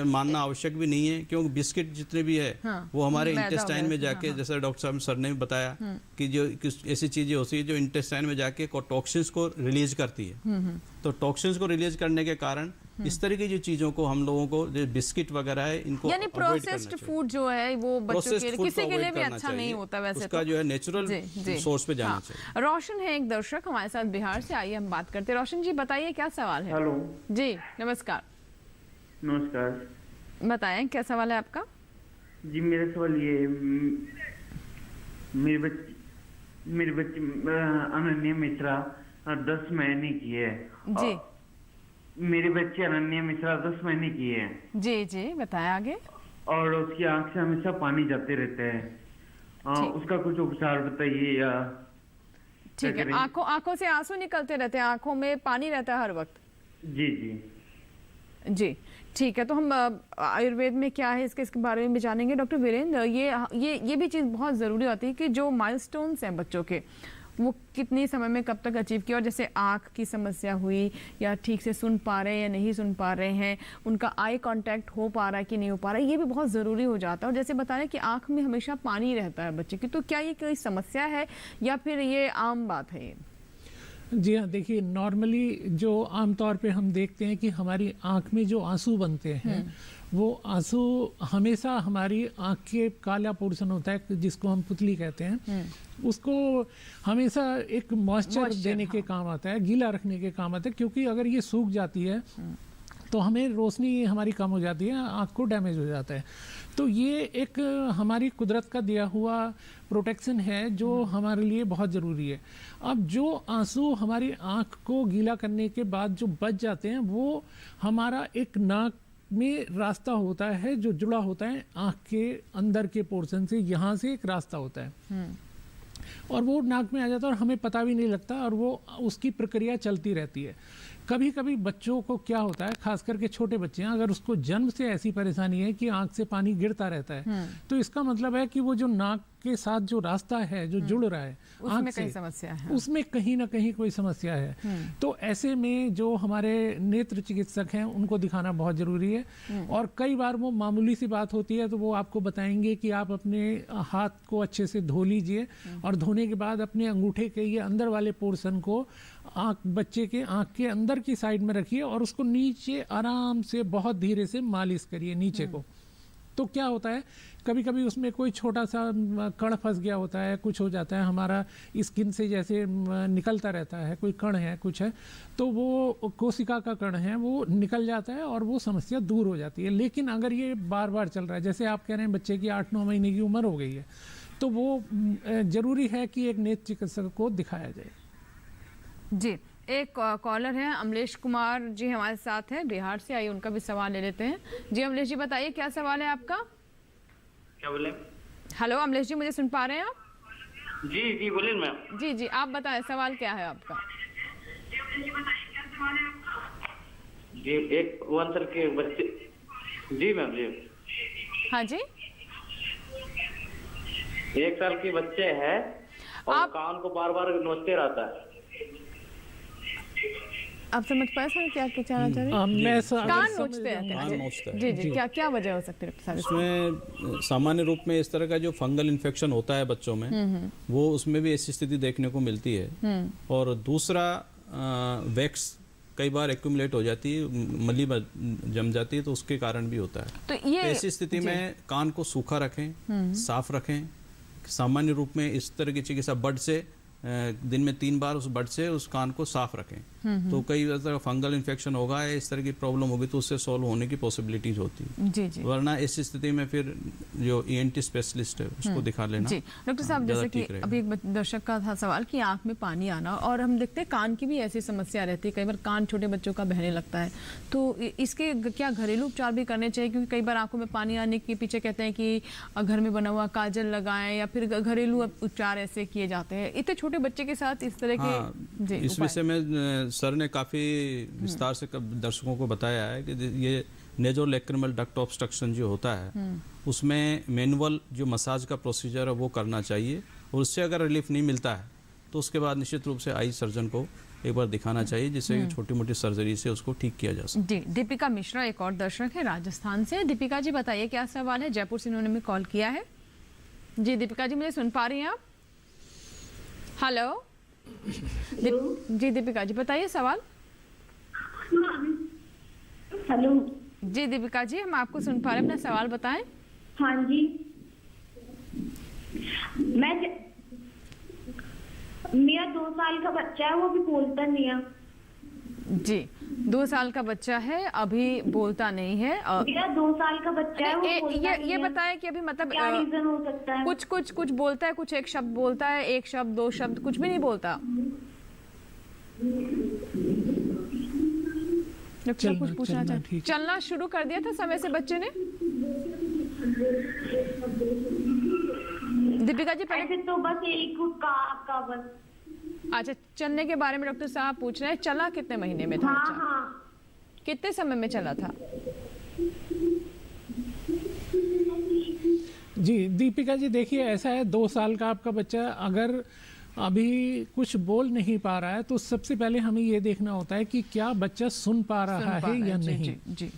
मानना आवश्यक भी नहीं है, क्योंकि बिस्किट जितने भी है वो हमारे इंटेस्टाइन में जाके, जैसे डॉक्टर साहब सर ने भी बताया कि जो ऐसी चीजें होती है जो इंटेस्टाइन में जाके टॉक्सिन्स को रिलीज करती है। तो टॉक्सिन्स को रिलीज करने के कारण इस तरह की जो चीजों को हम लोगों को, जो बिस्किट वगैरह है, इनको यानी प्रोसेस्ड फूड जो है वो बच्चों के लिए, किसी के लिए भी अच्छा नहीं होता वैसे। उसका जो है नेचुरल सोर्स पे जाना चाहिए। रोशन है एक दर्शक हमारे साथ बिहार से, आइए हम बात करते हैं। रोशन जी, बताइए क्या सवाल है? हेलो जी, नमस्कार। नमस्कार, बताएं क्या सवाल है आपका? जी मेरा सवाल ये है, मेरी बच्ची अनन्या मिश्रा 10 महीने की है जी। मेरी बच्ची अनन्या मिश्रा 10 महीने की है जी जी, बताएं आगे। और उसकी आंख से हमेशा पानी जाते रहते हैं। उसका कुछ उपचार बताइए। या ठीक है, आंखों से आंसू निकलते रहते हैं, आंखों में पानी रहता है हर वक्त? जी जी जी, ठीक है। तो हम आयुर्वेद में क्या है इसके बारे में भी जानेंगे। डॉक्टर वीरेंद्र, ये भी चीज़ बहुत ज़रूरी होती है कि जो माइलस्टोन्स हैं बच्चों के, वो कितनी समय में कब तक अचीव किया। और जैसे आँख की समस्या हुई, या ठीक से सुन पा रहे हैं या नहीं सुन पा रहे हैं, उनका आई कांटेक्ट हो पा रहा है कि नहीं हो पा रहा है, ये भी बहुत ज़रूरी हो जाता है। और जैसे बता रहे हैं कि आँख में हमेशा पानी रहता है बच्चे की, तो क्या ये कोई समस्या है या फिर ये आम बात है? ये जी हाँ, देखिए नॉर्मली जो आमतौर पे हम देखते हैं कि हमारी आँख में जो आंसू बनते हैं वो आंसू हमेशा हमारी आँख के काला पोर्शन होता है जिसको हम पुतली कहते हैं, उसको हमेशा एक मॉइस्चर देने के काम आता है, गीला रखने के काम आता है। क्योंकि अगर ये सूख जाती है तो हमें रोशनी हमारी कम हो जाती है, आँख को डैमेज हो जाता है। तो ये एक हमारी कुदरत का दिया हुआ प्रोटेक्शन है जो हमारे लिए बहुत ज़रूरी है। अब जो आंसू हमारी आँख को गीला करने के बाद जो बच जाते हैं, वो हमारा एक नाक में रास्ता होता है जो जुड़ा होता है आँख के अंदर के पोर्शन से, यहाँ से एक रास्ता होता है और वो नाक में आ जाता है और हमें पता भी नहीं लगता, और वो उसकी प्रक्रिया चलती रहती है। कभी कभी बच्चों को क्या होता है, खास करके छोटे बच्चे हैं, अगर उसको जन्म से ऐसी परेशानी है कि आँख से पानी गिरता रहता है, तो इसका मतलब है कि वो जो नाक के साथ जो रास्ता है जो जुड़ रहा है उसमें कई समस्या है, उसमें कहीं ना कहीं कोई समस्या है। तो ऐसे में जो हमारे नेत्र चिकित्सक हैं उनको दिखाना बहुत जरूरी है। और कई बार वो मामूली सी बात होती है तो वो आपको बताएंगे कि आप अपने हाथ को अच्छे से धो लीजिए और धोने के बाद अपने अंगूठे के ये अंदर वाले पोर्शन को बच्चे के आंख के अंदर की साइड में रखिए और उसको नीचे आराम से बहुत धीरे से मालिश करिए नीचे को। तो क्या होता है, कभी कभी उसमें कोई छोटा सा कण फंस गया होता है, कुछ हो जाता है, हमारा स्किन से जैसे निकलता रहता है, कोई कण है कुछ है, तो वो कोशिका का कण है वो निकल जाता है और वो समस्या दूर हो जाती है। लेकिन अगर ये बार बार चल रहा है, जैसे आप कह रहे हैं बच्चे की 8-9 महीने की उम्र हो गई है, तो वो जरूरी है कि एक नेत्र चिकित्सक को दिखाया जाए। जी, एक कॉलर है अमलेश कुमार जी हमारे साथ हैं बिहार से, आइए उनका भी सवाल ले लेते हैं। जी अमलेश जी बताइए क्या सवाल है आपका? क्या बोले? हेलो अमलेश जी, मुझे सुन पा रहे हैं आप? जी जी बोलिए मैम। जी जी आप बताएं सवाल क्या है आपका? जी एक 1 साल के बच्चे। जी मैम जी। हाँ जी 1 साल के बच्चे हैं और आप कान को बार बार नोचते रहता है। आप समझ पाए सर क्या कहना चाह रहे हैं? कान नोचते हैं। जी जी क्या क्या वजह हो सकती है? उसमें सामान्य रूप में इस तरह का जो फंगल इन्फेक्शन होता है बच्चों में वो उसमें भी ऐसी स्थिति देखने को मिलती है। और दूसरा वैक्स कई बार एक्यूमुलेट हो जाती है, मली जम जाती है, तो उसके कारण भी होता है। तो ये ऐसी स्थिति में कान को सूखा रखें, साफ रखें। सामान्य रूप में इस तरह की चिकित्सा बड से दिन में 3 बार उस बड से उस कान को साफ रखें। तो कई तरह फंगल इन्फेक्शन होगा या इस तरह की प्रॉब्लम होगी तो उससे सॉल्व होने की पॉसिबिलिटीज होती है। जी जी। वरना इस स्थिति में फिर जो ENT स्पेशलिस्ट है उसको दिखा लेना। जी डॉक्टर साहब, जैसे कि अभी एक दर्शक का था सवाल कि आंख में पानी आना, और हम देखते हैं कान की भी ऐसी समस्या रहती है, कई बार कान छोटे बच्चों का बहने लगता है, तो इसके क्या घरेलू उपचार भी करने चाहिए? क्योंकि कई बार आंखों में पानी आने के पीछे कहते हैं कि घर में बना हुआ काजल लगाएं या फिर घरेलू उपचार ऐसे किए जाते हैं इतने छोटे बच्चे के साथ इस तरह के। इस विषय में सर ने काफी विस्तार से दर्शकों को बताया है कि ये नेजोलैक्रिमल डक्ट ऑब्स्ट्रक्शन जो होता है उसमें मैनुअल जो मसाज का प्रोसीजर है वो करना चाहिए, और उससे अगर रिलीफ नहीं मिलता है तो उसके बाद निश्चित रूप से आई सर्जन को एक बार दिखाना चाहिए, जिससे छोटी मोटी सर्जरी से उसको ठीक किया जा सके। जी दीपिका मिश्रा एक और दर्शक है राजस्थान से। दीपिका जी बताइए क्या सवाल है? जयपुर से इन्होंने कॉल किया है। जी दीपिका जी मुझे सुन पा रही हैं आप? हेलो जी दीपिका जी बताइए सवाल। हेलो जी दीपिका जी हम आपको सुन पा रहे हैं, अपना सवाल बताएं। हाँ जी, मेरा 2 साल का बच्चा है, वो भी बोलता नहीं है। जी 2 साल का बच्चा है, अभी बोलता नहीं है। मेरा 2 साल का बच्चा है, वो बोलता नहीं ये है। बताएं कि अभी मतलब क्या रीजन हो सकता है? कुछ बोलता है, कुछ एक शब्द बोलता है, 1 शब्द 2 शब्द कुछ भी नहीं बोलता। कुछ पूछना चाहते? चलना शुरू कर दिया था समय से बच्चे ने? दीपिका जी पहले तो बस एक का बस। अच्छा, चलने के बारे में डॉक्टर साहब पूछ रहे हैं, चला कितने महीने में था? हाँ, हाँ। कितने समय में चला था? जी दीपिका जी देखिए ऐसा है, 2 साल का आपका बच्चा अगर अभी कुछ बोल नहीं पा रहा है तो सबसे पहले हमें ये देखना होता है कि क्या बच्चा सुन पा रहा है या नहीं। जी।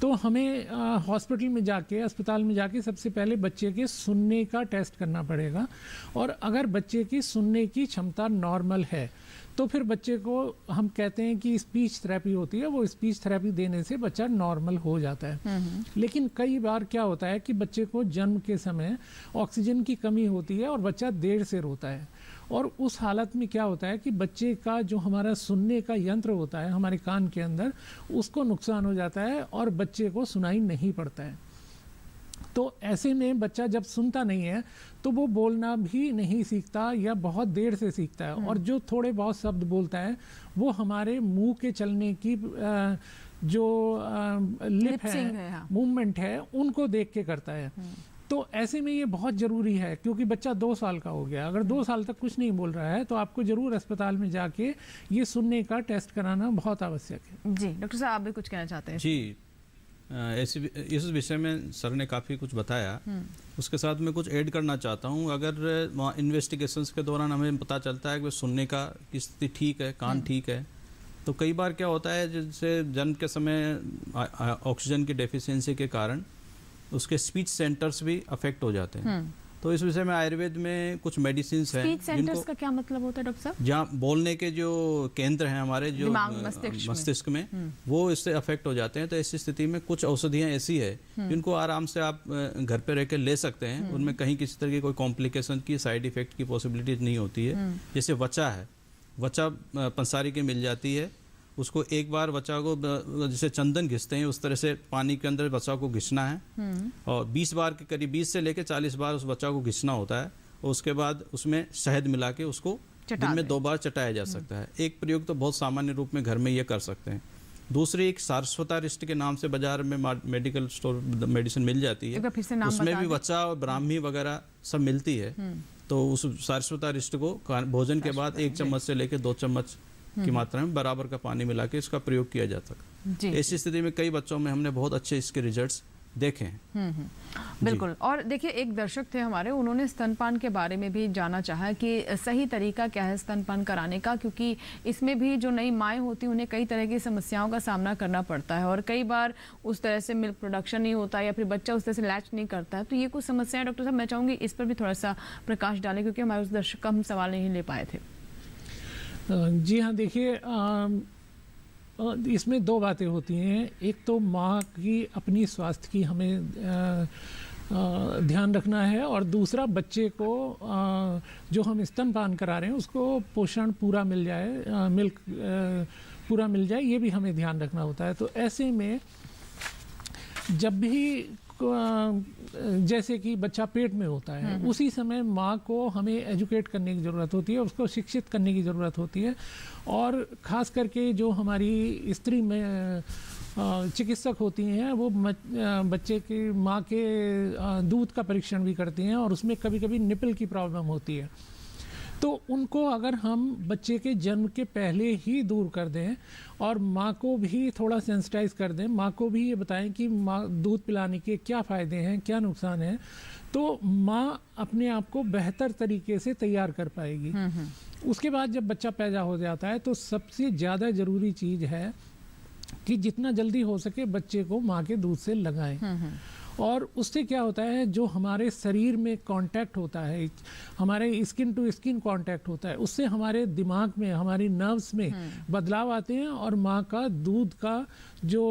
तो हमें हॉस्पिटल में जाके, अस्पताल में जाके सबसे पहले बच्चे के सुनने का टेस्ट करना पड़ेगा, और अगर बच्चे की सुनने की क्षमता नॉर्मल है तो फिर बच्चे को हम कहते हैं कि स्पीच थेरेपी होती है, वो स्पीच थेरेपी देने से बच्चा नॉर्मल हो जाता है। लेकिन कई बार क्या होता है कि बच्चे को जन्म के समय ऑक्सीजन की कमी होती है और बच्चा देर से रोता है, और उस हालत में क्या होता है कि बच्चे का जो हमारा सुनने का यंत्र होता है हमारे कान के अंदर, उसको नुकसान हो जाता है और बच्चे को सुनाई नहीं पड़ता है। तो ऐसे में बच्चा जब सुनता नहीं है तो वो बोलना भी नहीं सीखता या बहुत देर से सीखता है, और जो थोड़े बहुत शब्द बोलता है वो हमारे मुंह के चलने की जो लिप है, मूवमेंट है, उनको देख के करता है। तो ऐसे में ये बहुत ज़रूरी है, क्योंकि बच्चा 2 साल का हो गया, अगर 2 साल तक कुछ नहीं बोल रहा है तो आपको ज़रूर अस्पताल में जाके ये सुनने का टेस्ट कराना बहुत आवश्यक है। जी डॉक्टर साहब आप भी कुछ कहना चाहते हैं? जी इस विषय में सर ने काफ़ी कुछ बताया। उसके साथ मैं कुछ ऐड करना चाहता हूँ। अगर वहाँ इन्वेस्टिगेशंस के दौरान हमें पता चलता है कि सुनने का की स्थिति ठीक है, कान ठीक है, तो कई बार क्या होता है जैसे जन्म के समय ऑक्सीजन की डेफिशिएंसी के कारण उसके स्पीच सेंटर्स भी अफेक्ट हो जाते हैं। तो इस विषय में आयुर्वेद में कुछ मेडिसिन हैं। स्पीच सेंटर्स का क्या मतलब होता है डॉक्टर साहब? जहाँ बोलने के जो केंद्र हैं हमारे जो मस्तिष्क में वो इससे अफेक्ट हो जाते हैं। तो ऐसी स्थिति में कुछ औषधियाँ ऐसी है जिनको आराम से आप घर पे रह के ले सकते हैं। उनमें कहीं किसी तरह की कोई कॉम्प्लिकेशन की साइड इफेक्ट की पॉसिबिलिटी नहीं होती है। जैसे वचा है, वचा पंसारी की मिल जाती है, उसको एक बार वचा को जैसे चंदन घिसते हैं उस तरह से पानी के अंदर वचा को घिसना है और 20 बार के करीब 20 से लेकर 40 बार उस वचा को घिसना होता है और उसके बाद उसमें शहद मिला के उसको दिन में 2 बार चटाया जा सकता है। एक प्रयोग तो बहुत सामान्य रूप में घर में ये कर सकते हैं। दूसरी एक सारस्वता रिष्ट के नाम से बाजार में मेडिकल स्टोर मेडिसिन मिल जाती है, उसमें भी वचा और ब्राह्मी वगैरह सब मिलती है। तो उस सारस्वता रिष्ट को भोजन के बाद 1 चम्मच से लेकर 2 चम्मच की मात्रा में बराबर का पानी मिला के इसका प्रयोग किया जा सकता है। ऐसी स्थिति में कई बच्चों में हमने बहुत अच्छे इसके रिजल्ट्स देखे हैं। बिल्कुल। और देखिए एक दर्शक थे हमारे, उन्होंने स्तनपान के बारे में भी जानना चाहा कि सही तरीका क्या है स्तनपान कराने का, क्योंकि इसमें भी जो नई माएँ होती हैं उन्हें कई तरह की समस्याओं का सामना करना पड़ता है और कई बार उस तरह से मिल्क प्रोडक्शन नहीं होता या फिर बच्चा उस तरह से लैच नहीं करता है। तो ये कुछ समस्याएं डॉक्टर साहब मैं चाहूँगी इस पर भी थोड़ा सा प्रकाश डालें, क्योंकि हमारे उस दर्शक का हम सवाल नहीं ले पाए थे। जी हाँ, देखिए इसमें 2 बातें होती हैं। एक तो माँ की अपनी स्वास्थ्य की हमें ध्यान रखना है और दूसरा बच्चे को जो हम स्तनपान करा रहे हैं उसको पोषण पूरा मिल जाए, मिल्क पूरा मिल जाए, ये भी हमें ध्यान रखना होता है। तो ऐसे में जब भी जैसे कि बच्चा पेट में होता है उसी समय माँ को हमें एजुकेट करने की ज़रूरत होती है, उसको शिक्षित करने की ज़रूरत होती है। और ख़ास करके जो हमारी स्त्री में चिकित्सक होती हैं वो बच्चे की माँ के दूध का परीक्षण भी करती हैं और उसमें कभी कभी निपल की प्रॉब्लम होती है। तो उनको अगर हम बच्चे के जन्म के पहले ही दूर कर दें और माँ को भी थोड़ा सेंसिटाइज कर दें, माँ को भी ये बताएं कि माँ दूध पिलाने के क्या फ़ायदे हैं, क्या नुकसान है, तो माँ अपने आप को बेहतर तरीके से तैयार कर पाएगी। उसके बाद जब बच्चा पैदा हो जाता है तो सबसे ज़्यादा ज़रूरी चीज़ है कि जितना जल्दी हो सके बच्चे को माँ के दूध से लगाएं। और उससे क्या होता है, जो हमारे शरीर में कांटेक्ट होता है, हमारे स्किन टू स्किन कांटेक्ट होता है, उससे हमारे दिमाग में, हमारी नर्व्स में बदलाव आते हैं और माँ का दूध का जो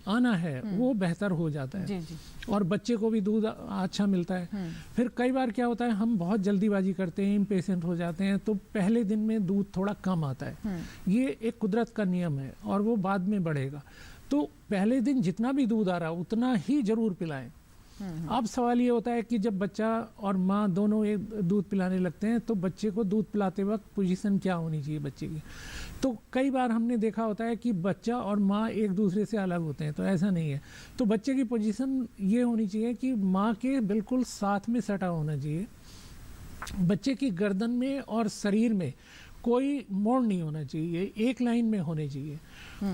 आना है वो बेहतर हो जाता है। जी। और बच्चे को भी दूध अच्छा मिलता है। फिर कई बार क्या होता है, हम बहुत जल्दीबाजी करते हैं, इम्पेशेंट हो जाते हैं, तो पहले दिन में दूध थोड़ा कम आता है। ये एक कुदरत का नियम है और वो बाद में बढ़ेगा। तो पहले दिन जितना भी दूध आ रहा उतना ही जरूर पिलाएं। अब सवाल ये होता है कि जब बच्चा और माँ दोनों एक दूध पिलाने लगते हैं तो बच्चे को दूध पिलाते वक्त पोजीशन क्या होनी चाहिए बच्चे की। तो कई बार हमने देखा होता है कि बच्चा और माँ एक दूसरे से अलग होते हैं, तो ऐसा नहीं है। तो बच्चे की पोजीशन ये होनी चाहिए कि माँ के बिल्कुल साथ में सटा होना चाहिए। बच्चे की गर्दन में और शरीर में कोई मोड़ नहीं होना चाहिए, एक लाइन में होने चाहिए।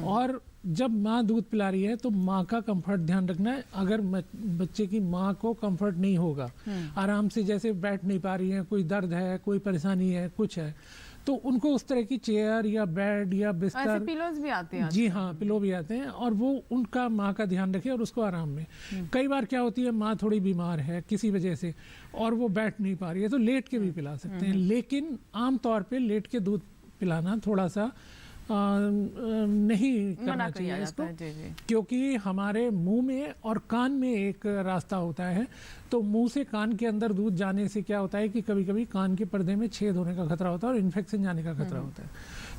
और जब माँ दूध पिला रही है तो माँ का कंफर्ट ध्यान रखना है। अगर बच्चे की माँ को कंफर्ट नहीं होगा, आराम से जैसे बैठ नहीं पा रही है, कोई दर्द है, कोई परेशानी है, कुछ है, तो उनको उस तरह की चेयर या बेड या बिस्तर, ऐसे पिलोज भी आते हैं। जी हाँ, पिलो भी आते हैं और वो उनका माँ का ध्यान रखे और उसको आराम में। कई बार क्या होती है, माँ थोड़ी बीमार है किसी वजह से और वो बैठ नहीं पा रही है, तो लेट के भी पिला सकते हैं। लेकिन आमतौर पे लेट के दूध पिलाना थोड़ा सा नहीं करना चाहिए इसको, क्योंकि हमारे मुंह में और कान में एक रास्ता होता है। तो मुंह से कान के अंदर दूध जाने से क्या होता है कि कभी कभी कान के पर्दे में छेद होने का खतरा होता है और इन्फेक्शन जाने का खतरा होता है।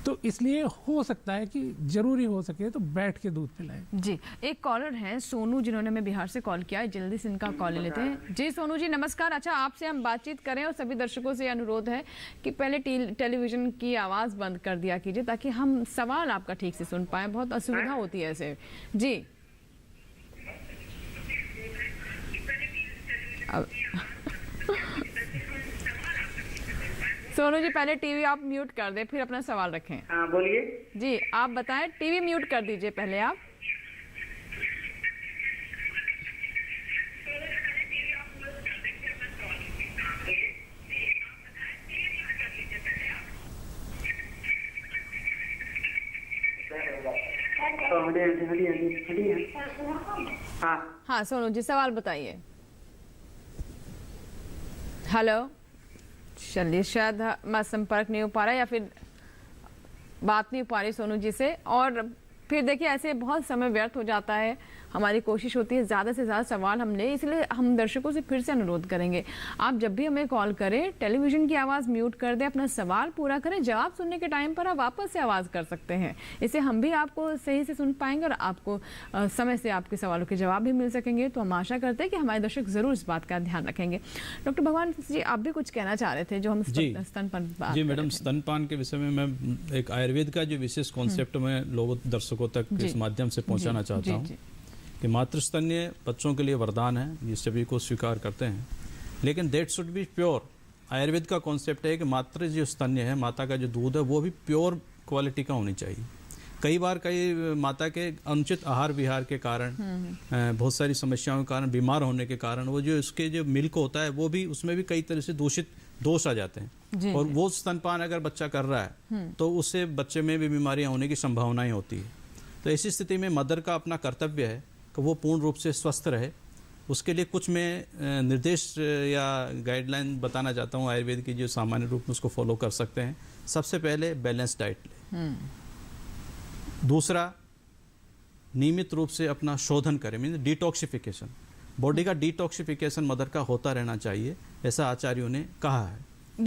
तो इसलिए हो सकता है कि जरूरी हो सके तो बैठ के दूध पिलाएं। जी, एक कॉलर है सोनू, जिन्होंने हमें बिहार से कॉल किया है। जल्दी से इनका कॉल ले लेते हैं। जी सोनू जी नमस्कार। अच्छा, आपसे हम बातचीत करें और सभी दर्शकों से अनुरोध है कि पहले टेलीविजन की आवाज़ बंद कर दिया कीजिए ताकि हम सवाल आपका ठीक से सुन पाए। बहुत असुविधा होती है ऐसे। जी सोनू जी पहले टीवी आप म्यूट कर दें, फिर अपना सवाल रखें। हाँ बोलिए। जी आप बताएं, टीवी म्यूट कर दीजिए पहले आप। हाँ सोनू जी, सवाल बताइए। हेलो, चलिए शायद मैं संपर्क नहीं हो पा रहा या फिर बात नहीं हो पा रही सोनू जी से। और फिर देखिए ऐसे बहुत समय व्यर्थ हो जाता है। हमारी कोशिश होती है ज़्यादा से ज़्यादा सवाल हम लें, इसलिए हम दर्शकों से फिर से अनुरोध करेंगे, आप जब भी हमें कॉल करें टेलीविज़न की आवाज़ म्यूट कर दें, अपना सवाल पूरा करें। जवाब सुनने के टाइम पर आप वापस से आवाज़ कर सकते हैं, इससे हम भी आपको सही से सुन पाएंगे और आपको समय से आपके सवालों के जवाब भी मिल सकेंगे। तो हम आशा करते हैं कि हमारे दर्शक ज़रूर इस बात का ध्यान रखेंगे। डॉक्टर भगवान जी, आप भी कुछ कहना चाह रहे थे जो हम स्तनपान जी मैडम, स्तनपान के विषय में मैं एक आयुर्वेद का जो विशेष कॉन्सेप्ट मैं लोगों दर्शकों तक इस माध्यम से पहुंचाना चाहता हूं कि मातृस्तन्य बच्चों के लिए वरदान है, ये सभी को स्वीकार करते हैं, लेकिन that should be pure. Ayurveda का कॉन्सेप्ट है कि मातृ जो स्तन्य है, माता का जो दूध है, वो भी प्योर क्वालिटी का होनी चाहिए। कई बार कई माता के अनुचित आहार विहार के कारण, बहुत सारी समस्याओं के कारण, बीमार होने के कारण, वो जो उसके जो मिल्क होता है वो भी, उसमें भी कई तरह से दोष आ जाते हैं। और वो स्तनपान अगर बच्चा कर रहा है तो उससे बच्चे में भी बीमारियां होने की संभावनाएं होती है। तो ऐसी स्थिति में मदर का अपना कर्तव्य है कि वो पूर्ण रूप से स्वस्थ रहे। उसके लिए कुछ मैं निर्देश या गाइडलाइन बताना चाहता हूँ आयुर्वेद की, जो सामान्य रूप में उसको फॉलो कर सकते हैं। सबसे पहले बैलेंस डाइट लें। दूसरा, नियमित रूप से अपना शोधन करें, मीन डिटॉक्सिफिकेशन। बॉडी का डिटॉक्सिफिकेशन मदर का होता रहना चाहिए, ऐसा आचार्यों ने कहा है।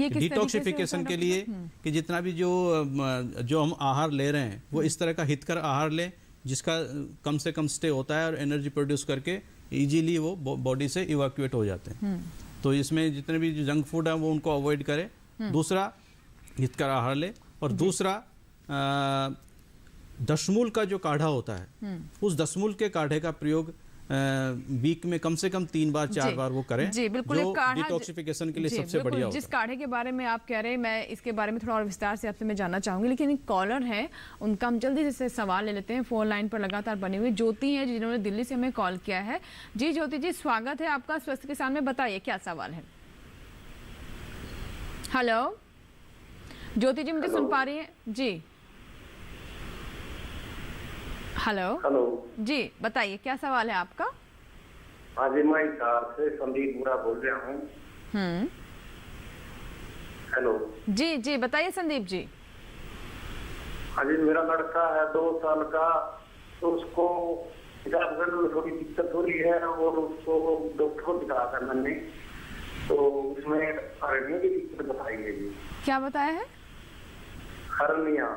डिटॉक्सिफिकेशन के लिए कि जितना भी जो हम आहार ले रहे हैं वो इस तरह का हितकर आहार लें जिसका कम से कम स्टे होता है और एनर्जी प्रोड्यूस करके इजीली वो बॉडी से इवैक्यूएट हो जाते हैं। तो इसमें जितने भी जंक फूड है वो उनको अवॉइड करें। दूसरा, हितकर आहार ले। और दूसरा, दशमूल का जो काढ़ा होता है, उस दशमूल के काढ़े का प्रयोग वीक में कम से कम 3 बार 4 बार वो करें। जी बिल्कुल, जो डिटॉक्सिफिकेशन के लिए सबसे बढ़िया होता है। जिस काढ़े के बारे में आप कह रहे हैं, मैं इसके बारे में थोड़ा और विस्तार से आपसे मैं जानना चाहूंगी, लेकिन एक कॉलर है, उनका हम जल्दी से सवाल ले लेते हैं। फोन लाइन पर लगातार बनी हुई ज्योति है जिन्होंने दिल्ली से हमें कॉल किया है। जी ज्योति जी, स्वागत है आपका स्वस्थ किसान में। बताइए क्या सवाल है। हेलो ज्योति जी, मुझे सुन पा रही है? जी हेलो जी, बताइए क्या सवाल है आपका। हाँ जी, मैं हिसार से संदीप बुरा बोल रहा हूँ। हेलो जी जी, बताइए संदीप जी। हाँ जी, मेरा लड़का है 2 साल का, तो उसको पेशाब करने में थोड़ी दिक्कत हो रही है और उसको डॉक्टर को दिखा कर मैंने, तो उसमें हर्निया की दिक्कत बताई है जी। क्या बताया है? हर्निया।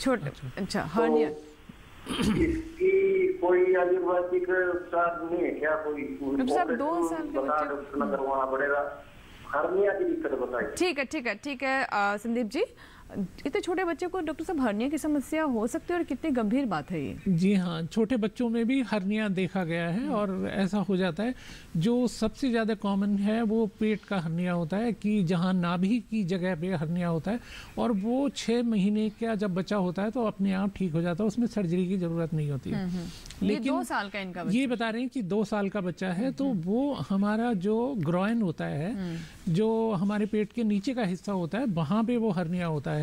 छोटे, अच्छा हर्निया। इसकी कोई आयुर्वेदिक उपचार नहीं है क्या? कोई डॉक्टर साहब 2 साल के बच्चे डॉक्टर न करवाना पड़ेगा? हर्निया की दिक्कत बताइए। ठीक है संदीप जी, इतने छोटे बच्चे को डॉक्टर साहब हर्निया की समस्या हो सकती है और कितनी गंभीर बात है ये? जी हाँ, छोटे बच्चों में भी हर्निया देखा गया है और ऐसा हो जाता है। जो सबसे ज़्यादा कॉमन है वो पेट का हर्निया होता है, कि जहाँ नाभि की जगह पे हर्निया होता है, और वो 6 महीने का जब बच्चा होता है तो अपने आप ठीक हो जाता है, उसमें सर्जरी की ज़रूरत नहीं होती है। लेकिन 2 साल का इनका बच्चा, ये बता रहे हैं कि 2 साल का बच्चा है, तो वो हमारा जो ग्रॉइन होता है, जो हमारे पेट के नीचे का हिस्सा होता है, वहाँ पे वो हर्निया होता है।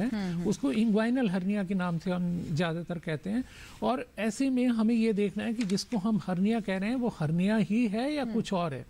उसको इंग्वाइनल हर्निया के नाम से हम ज़्यादातर कहते हैं। और ऐसे में हमें ये देखना है कि जिसको हम हर्निया कह रहे हैं वो हर्निया ही है या कुछ और है।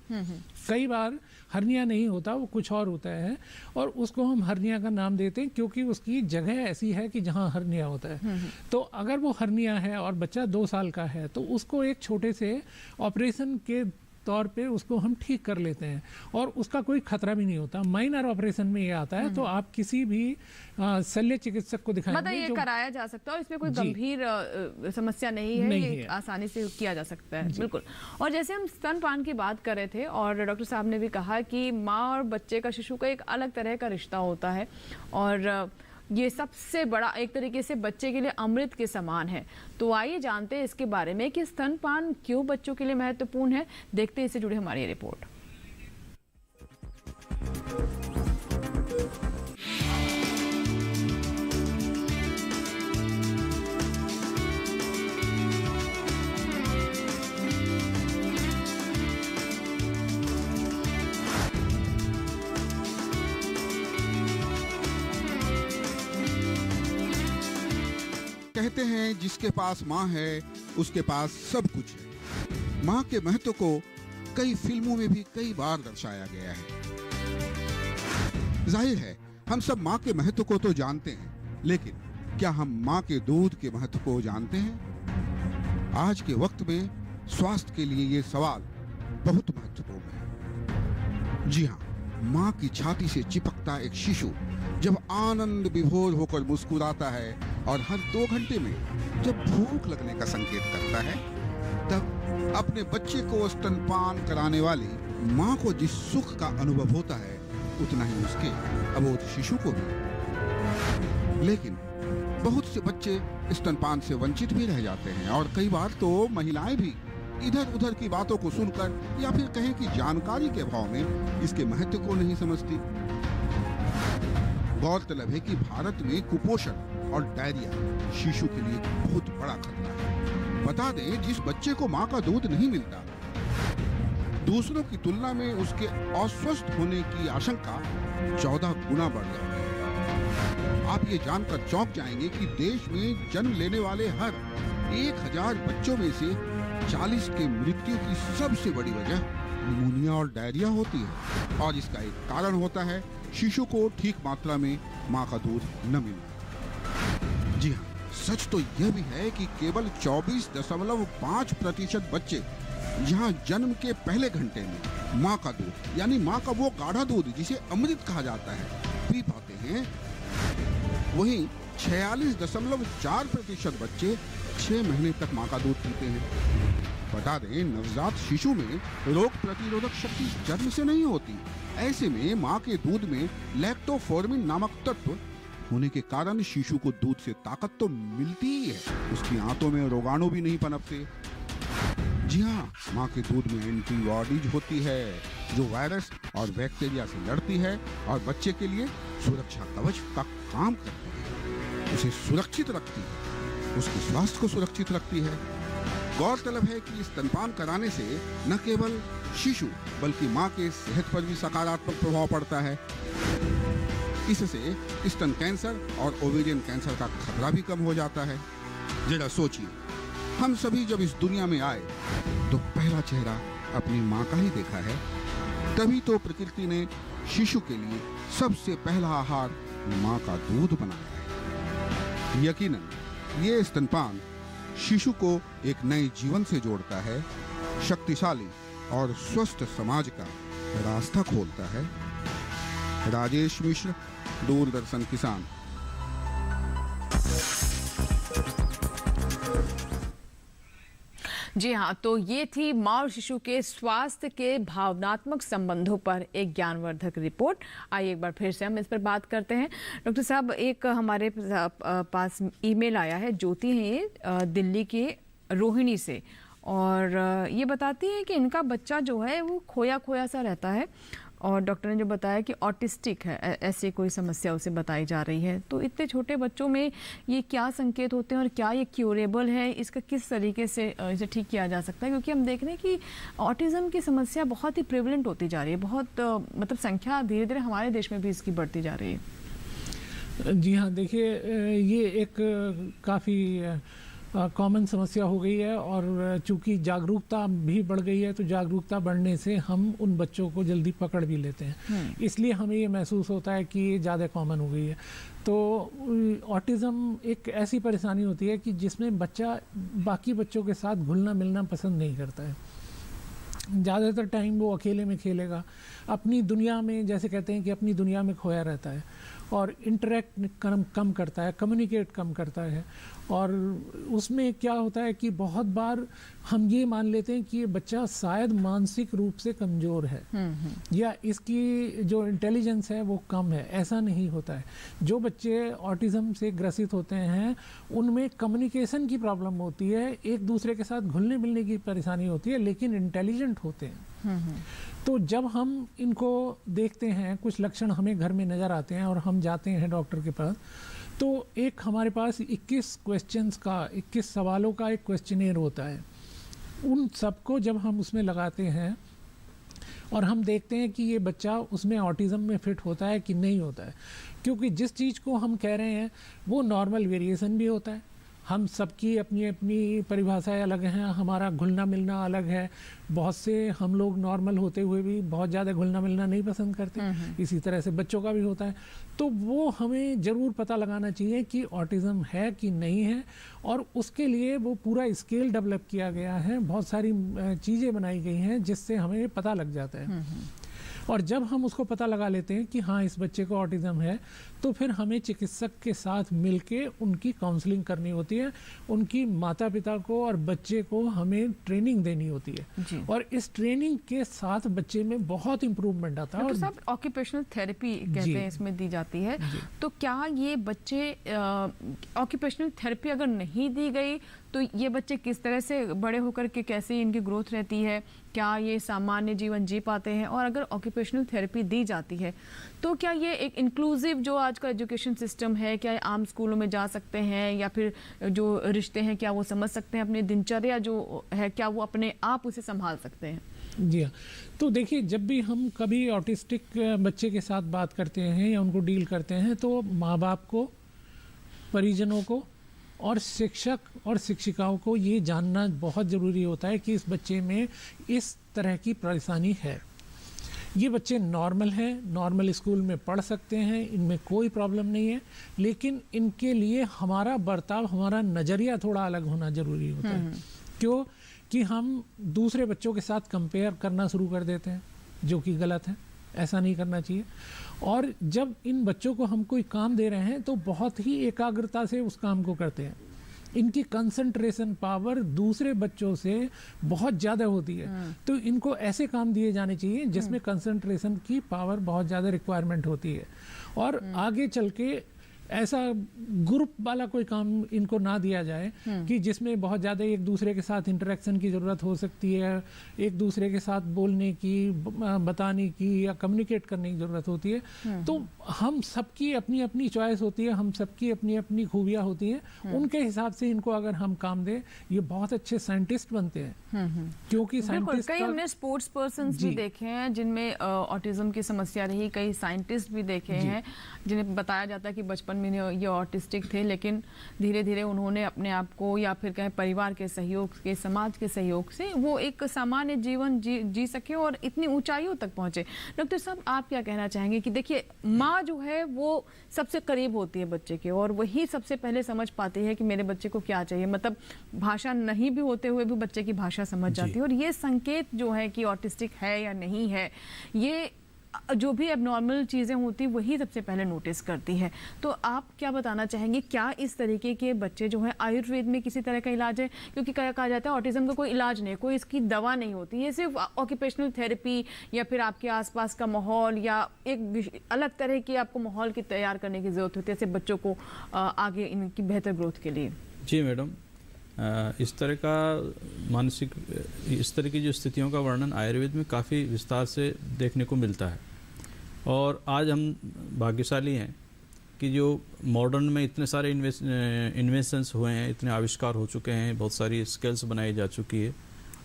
कई बार हर्निया नहीं होता, वो कुछ और होता है, और उसको हम हर्निया का नाम देते हैं क्योंकि उसकी जगह ऐसी है कि जहाँ हर्निया होता है। तो अगर वो हर्निया है और बच्चा 2 साल का है तो उसको एक छोटे से ऑपरेशन के तौर पे उसको हम ठीक कर लेते हैं और उसका कोई खतरा भी नहीं होता। माइनर ऑपरेशन में ये आता है, तो आप किसी भी शल्य चिकित्सक को दिखाएंगे, मतलब ये कराया जा सकता है और इसमें कोई गंभीर समस्या नहीं है, ये आसानी से किया जा सकता है। बिल्कुल। और जैसे हम स्तनपान की बात कर रहे थे और डॉक्टर साहब ने भी कहा कि माँ और बच्चे का, शिशु का एक अलग तरह का रिश्ता होता है और ये सबसे बड़ा एक तरीके से बच्चे के लिए अमृत के समान है। तो आइए जानते हैं इसके बारे में कि स्तनपान क्यों बच्चों के लिए महत्वपूर्ण है। देखते हैं इससे जुड़ी हमारी रिपोर्ट। कहते हैं जिसके पास माँ है उसके पास सब कुछ है। माँ के महत्व को कई फिल्मों में भी कई बार दर्शाया गया है। जाहिर है हम सब माँ के महत्व को तो जानते हैं, लेकिन क्या हम माँ के दूध के महत्व को जानते हैं? आज के वक्त में स्वास्थ्य के लिए ये सवाल बहुत महत्वपूर्ण है। जी हाँ, माँ की छाती से चिपकता एक शिशु जब आनंद विभोर होकर मुस्कुराता है और हर 2 घंटे में जब भूख लगने का संकेत करता है, तब अपने बच्चे को स्तनपान कराने वाली माँ को जिस सुख का अनुभव होता है, उतना ही उसके अबोध शिशु को भी। लेकिन बहुत से बच्चे स्तनपान से वंचित भी रह जाते हैं और कई बार तो महिलाएं भी इधर उधर की बातों को सुनकर या फिर कहें कि जानकारी के अभाव में इसके महत्व को नहीं समझती। गौरतलब है कि भारत में कुपोषण और डायरिया शिशु के लिए बहुत बड़ा खतरा है। बता दें, जिस बच्चे को माँ का दूध नहीं मिलता, दूसरों की तुलना में उसके अस्वस्थ होने की आशंका 14 गुना बढ़ जाती है। आप ये जानकर चौंक जाएंगे कि देश में जन्म लेने वाले हर 1000 बच्चों में से 40 के मृत्यु की सबसे बड़ी वजह निमोनिया और डायरिया होती है। और इसका एक कारण होता है शिशु को ठीक मात्रा में माँ का दूध न मिलना। जी हाँ, सच तो यह भी है कि केवल 24.5% बच्चे यहाँ जन्म के पहले घंटे में माँ का दूध यानी माँ का वो गाढ़ा दूध जिसे अमृत कहा जाता है, पी पाते हैं। वहीं 46.4% बच्चे 6 महीने तक माँ का दूध पीते हैं। बता दें, नवजात शिशु में रोग प्रतिरोधक शक्ति जन्म से नहीं होती। ऐसे में माँ के दूध में लैक्टोफॉर्मिन नामक तत्व होने के कारण शिशु को दूध से ताकत तो मिलती ही है, उसकी आंतों में रोगाणु भी नहीं पनपते। जी हाँ, माँ के दूध में एंटीबॉडीज होती है जो वायरस और बैक्टीरिया से लड़ती है और बच्चे के लिए सुरक्षा कवच का काम करती है, उसे सुरक्षित रखती है, उसके स्वास्थ्य को सुरक्षित रखती है। गौरतलब है कि स्तनपान कराने से न केवल शिशु बल्कि माँ के सेहत पर भी सकारात्मक प्रभाव पड़ता है। इससे स्तन कैंसर और ओवेरियन कैंसर का खतरा भी कम हो जाता है। जरा सोचिए, हम सभी जब इस दुनिया में आए तो पहला चेहरा अपनी माँ का ही देखा है। तभी तो प्रकृति ने शिशु के लिए सबसे पहला आहार माँ का दूध बनाया है। यकीनन ये स्तनपान शिशु को एक नए जीवन से जोड़ता है, शक्तिशाली और स्वस्थ समाज का रास्ता खोलता है। राजेश मिश्र, दूरदर्शन किसान। जी हाँ, तो ये थी माँ और शिशु के स्वास्थ्य के भावनात्मक संबंधों पर एक ज्ञानवर्धक रिपोर्ट। आइए एक बार फिर से हम इस पर बात करते हैं। डॉक्टर साहब, एक हमारे पास ईमेल आया है, ज्योति हैं दिल्ली के रोहिणी से, और ये बताती है कि इनका बच्चा जो है वो खोया खोया सा रहता है और डॉक्टर ने जो बताया कि ऑटिस्टिक है, ऐसी कोई समस्या उसे बताई जा रही है। तो इतने छोटे बच्चों में ये क्या संकेत होते हैं और क्या ये क्यूरेबल है, इसका किस तरीके से इसे ठीक किया जा सकता है? क्योंकि हम देख रहे हैं कि ऑटिज़म की समस्या बहुत ही प्रिवलेंट होती जा रही है, बहुत मतलब संख्या धीरे धीरे हमारे देश में भी इसकी बढ़ती जा रही है। जी हाँ, देखिए ये एक काफ़ी कॉमन समस्या हो गई है और चूंकि जागरूकता भी बढ़ गई है तो जागरूकता बढ़ने से हम उन बच्चों को जल्दी पकड़ भी लेते हैं, इसलिए हमें ये महसूस होता है कि ये ज़्यादा कॉमन हो गई है। तो ऑटिज़म एक ऐसी परेशानी होती है कि जिसमें बच्चा बाकी बच्चों के साथ घुलना मिलना पसंद नहीं करता है। ज़्यादातर टाइम वो अकेले में खेलेगा, अपनी दुनिया में, जैसे कहते हैं कि अपनी दुनिया में खोया रहता है और इंटरेक्ट कम करता है, कम्युनिकेट कम करता है। और उसमें क्या होता है कि बहुत बार हम ये मान लेते हैं कि ये बच्चा शायद मानसिक रूप से कमज़ोर है या इसकी जो इंटेलिजेंस है वो कम है। ऐसा नहीं होता है। जो बच्चे ऑटिज़म से ग्रसित होते हैं उनमें कम्युनिकेशन की प्रॉब्लम होती है, एक दूसरे के साथ घुलने मिलने की परेशानी होती है, लेकिन इंटेलिजेंट होते हैं। तो जब हम इनको देखते हैं, कुछ लक्षण हमें घर में नज़र आते हैं और हम जाते हैं डॉक्टर के पास, तो एक हमारे पास 21 सवालों का एक क्वेश्चनेयर होता है। उन सबको जब हम उसमें लगाते हैं और हम देखते हैं कि ये बच्चा उसमें ऑटिज़म में फिट होता है कि नहीं होता है, क्योंकि जिस चीज़ को हम कह रहे हैं वो नॉर्मल वेरिएशन भी होता है, हम सबकी अपनी अपनी परिभाषाएं अलग हैं, हमारा घुलना मिलना अलग है। बहुत से हम लोग नॉर्मल होते हुए भी बहुत ज़्यादा घुलना मिलना नहीं पसंद करते, इसी तरह से बच्चों का भी होता है। तो वो हमें ज़रूर पता लगाना चाहिए कि ऑटिज़म है कि नहीं है, और उसके लिए वो पूरा स्केल डेवलप किया गया है, बहुत सारी चीज़ें बनाई गई हैं जिससे हमें पता लग जाता है। और जब हम उसको पता लगा लेते हैं कि हाँ इस बच्चे को ऑटिज़म है, तो फिर हमें चिकित्सक के साथ मिलके उनकी काउंसलिंग करनी होती है, उनकी माता पिता को और बच्चे को हमें ट्रेनिंग देनी होती है, और इस ट्रेनिंग के साथ बच्चे में बहुत इम्प्रूवमेंट आता है। और सब ऑक्यूपेशनल थेरेपी कहते हैं इसमें दी जाती है। तो क्या ये बच्चे ऑक्यूपेशनल थेरेपी अगर नहीं दी गई तो ये बच्चे किस तरह से बड़े होकर के कैसे इनकी ग्रोथ रहती है, क्या ये सामान्य जीवन जी पाते हैं? और अगर ऑक्यूपेशनल थेरेपी दी जाती है तो क्या ये एक इंक्लूसिव जो आज का एजुकेशन सिस्टम है, क्या ये आम स्कूलों में जा सकते हैं, या फिर जो रिश्ते हैं क्या वो समझ सकते हैं, अपनी दिनचर्या जो है क्या वो अपने आप उसे संभाल सकते हैं? जी हाँ, तो देखिए जब भी हम कभी ऑटिस्टिक बच्चे के साथ बात करते हैं या उनको डील करते हैं, तो माँ बाप को, परिजनों को और शिक्षक और शिक्षिकाओं को ये जानना बहुत ज़रूरी होता है कि इस बच्चे में इस तरह की परेशानी है। ये बच्चे नॉर्मल हैं, नॉर्मल स्कूल में पढ़ सकते हैं, इनमें कोई प्रॉब्लम नहीं है, लेकिन इनके लिए हमारा बर्ताव, हमारा नज़रिया थोड़ा अलग होना ज़रूरी होता है। क्यों? कि हम दूसरे बच्चों के साथ कंपेयर करना शुरू कर देते हैं, जो कि गलत है, ऐसा नहीं करना चाहिए। और जब इन बच्चों को हम कोई काम दे रहे हैं तो बहुत ही एकाग्रता से उस काम को करते हैं। इनकी कंसंट्रेशन पावर दूसरे बच्चों से बहुत ज़्यादा होती है, तो इनको ऐसे काम दिए जाने चाहिए जिसमें कंसंट्रेशन की पावर बहुत ज़्यादा रिक्वायरमेंट होती है, और आगे चल के ऐसा ग्रुप वाला कोई काम इनको ना दिया जाए कि जिसमें बहुत ज़्यादा एक दूसरे के साथ इंटरेक्शन की ज़रूरत हो सकती है, एक दूसरे के साथ बोलने की, बताने की या कम्युनिकेट करने की ज़रूरत होती है। तो हम सबकी अपनी अपनी चॉइस होती है, हम सबकी अपनी अपनी खूबियाँ होती हैं, उनके हिसाब से इनको अगर हम काम दें, ये बहुत अच्छे साइंटिस्ट बनते हैं। क्योंकि साइंटिस्ट कई हमने स्पोर्ट्स पर्सन भी देखे हैं जिनमें ऑटिज्म की समस्या रही, कई साइंटिस्ट भी देखे हैं जिन्हें बताया जाता है कि बचपन में ये ऑटिस्टिक थे, लेकिन धीरे धीरे उन्होंने अपने आप को या फिर कहें परिवार के सहयोग के, समाज के सहयोग से वो एक सामान्य जीवन जी सके और इतनी ऊंचाइयों तक पहुंचे। डॉक्टर साहब, आप क्या कहना चाहेंगे कि देखिए माँ जो है वो सबसे करीब होती है बच्चे के, और वही सबसे पहले समझ पाती है कि मेरे बच्चे को क्या चाहिए, मतलब भाषा नहीं भी होते हुए भी बच्चे की भाषा समझ जाती है, और ये संकेत जो है कि ऑटिस्टिक है या नहीं है, ये जो भी एबनॉर्मल चीज़ें होती वही सबसे पहले नोटिस करती है। तो आप क्या बताना चाहेंगे, क्या इस तरीके के बच्चे जो है आयुर्वेद में किसी तरह का इलाज है? क्योंकि कहा जाता है ऑटिज्म का कोई इलाज नहीं है, कोई इसकी दवा नहीं होती, ये सिर्फ ऑक्यूपेशनल थेरेपी या फिर आपके आसपास का माहौल या एक अलग तरह की आपको माहौल की तैयार करने की ज़रूरत होती है ऐसे बच्चों को आगे इनकी बेहतर ग्रोथ के लिए। जी मैडम, इस तरह का मानसिक, इस तरह की जो स्थितियों का वर्णन आयुर्वेद में काफ़ी विस्तार से देखने को मिलता है, और आज हम भाग्यशाली हैं कि जो मॉडर्न में इतने सारे इन्वेंशंस हुए हैं, इतने आविष्कार हो चुके हैं, बहुत सारी स्किल्स बनाई जा चुकी है,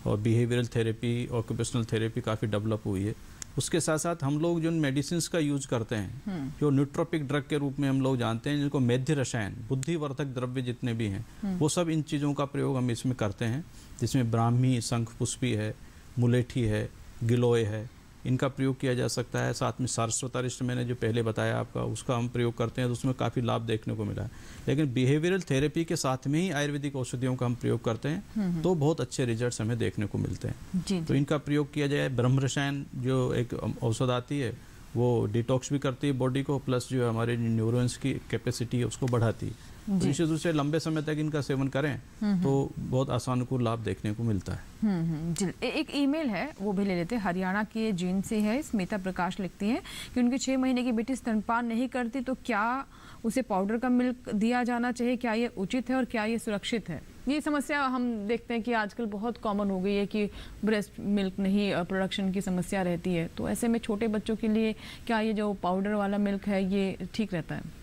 और बिहेवियरल थेरेपी, ऑक्यूपेशनल थेरेपी काफ़ी डेवलप हुई है। उसके साथ साथ हम लोग जो मेडिसिन का यूज करते हैं, जो न्यूट्रोपिक ड्रग के रूप में हम लोग जानते हैं, जिनको मेध्य रसायन, बुद्धिवर्धक द्रव्य जितने भी हैं, वो सब इन चीज़ों का प्रयोग हम इसमें करते हैं, जिसमें ब्राह्मी, शंखपुष्पी है, मुलेठी है, गिलोय है, इनका प्रयोग किया जा सकता है। साथ में सारस्वतारिष्ट मैंने जो पहले बताया आपका, उसका हम प्रयोग करते हैं, तो उसमें काफ़ी लाभ देखने को मिला है। लेकिन बिहेवियरल थेरेपी के साथ में ही आयुर्वेदिक औषधियों का हम प्रयोग करते हैं, तो बहुत अच्छे रिजल्ट्स हमें देखने को मिलते हैं। तो इनका प्रयोग किया जाए। ब्रह्म रसायन जो एक औषध आती है, वो डिटॉक्स भी करती है बॉडी को, प्लस जो हमारे न्यूरॉन्स की कैपेसिटी है उसको बढ़ाती है। तो इसी दूसरे लंबे समय तक इनका सेवन करें तो बहुत आसानुकूल लाभ देखने को मिलता है। जी, एक ईमेल है वो भी ले लेते हैं। हरियाणा के जीन से है, स्मिता प्रकाश लिखती हैं कि उनकी 6 महीने की बेटी स्तनपान नहीं करती, तो क्या उसे पाउडर का मिल्क दिया जाना चाहिए? क्या ये उचित है और क्या ये सुरक्षित है? ये समस्या हम देखते हैं कि आजकल बहुत कॉमन हो गई है कि ब्रेस्ट मिल्क नहीं प्रोडक्शन की समस्या रहती है, तो ऐसे में छोटे बच्चों के लिए क्या ये जो पाउडर वाला मिल्क है ये ठीक रहता है?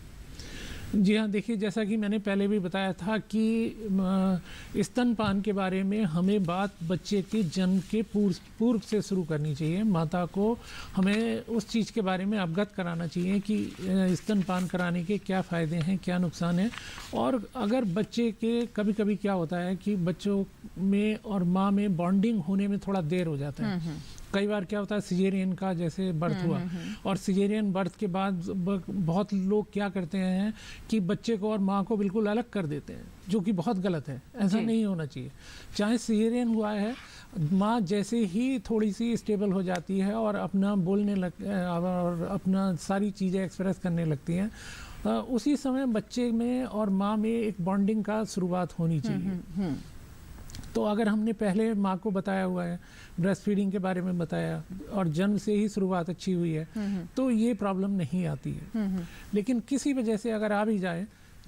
जी हाँ, देखिए जैसा कि मैंने पहले भी बताया था कि स्तनपान के बारे में हमें बात बच्चे के जन्म के पूर्व से शुरू करनी चाहिए। माता को हमें उस चीज़ के बारे में अवगत कराना चाहिए कि स्तनपान कराने के क्या फ़ायदे हैं, क्या नुकसान है। और अगर बच्चे के कभी कभी क्या होता है कि बच्चों में और माँ में बॉन्डिंग होने में थोड़ा देर हो जाता है। कई बार क्या होता है, सिजेरियन का जैसे बर्थ हुआ और सिजेरियन बर्थ के बाद बहुत लोग क्या करते हैं कि बच्चे को और माँ को बिल्कुल अलग कर देते हैं, जो कि बहुत गलत है। ऐसा नहीं होना चाहिए। चाहे सिजेरियन हुआ है, माँ जैसे ही थोड़ी सी स्टेबल हो जाती है और अपना बोलने और अपना सारी चीज़ें एक्सप्रेस करने लगती हैं, उसी समय बच्चे में और माँ में एक बॉन्डिंग का शुरुआत होनी चाहिए। तो अगर हमने पहले माँ को बताया हुआ है, ब्रेस्ट फीडिंग के बारे में बताया और जन्म से ही शुरुआत अच्छी हुई है, तो ये प्रॉब्लम नहीं आती है। लेकिन किसी वजह से अगर आ भी जाए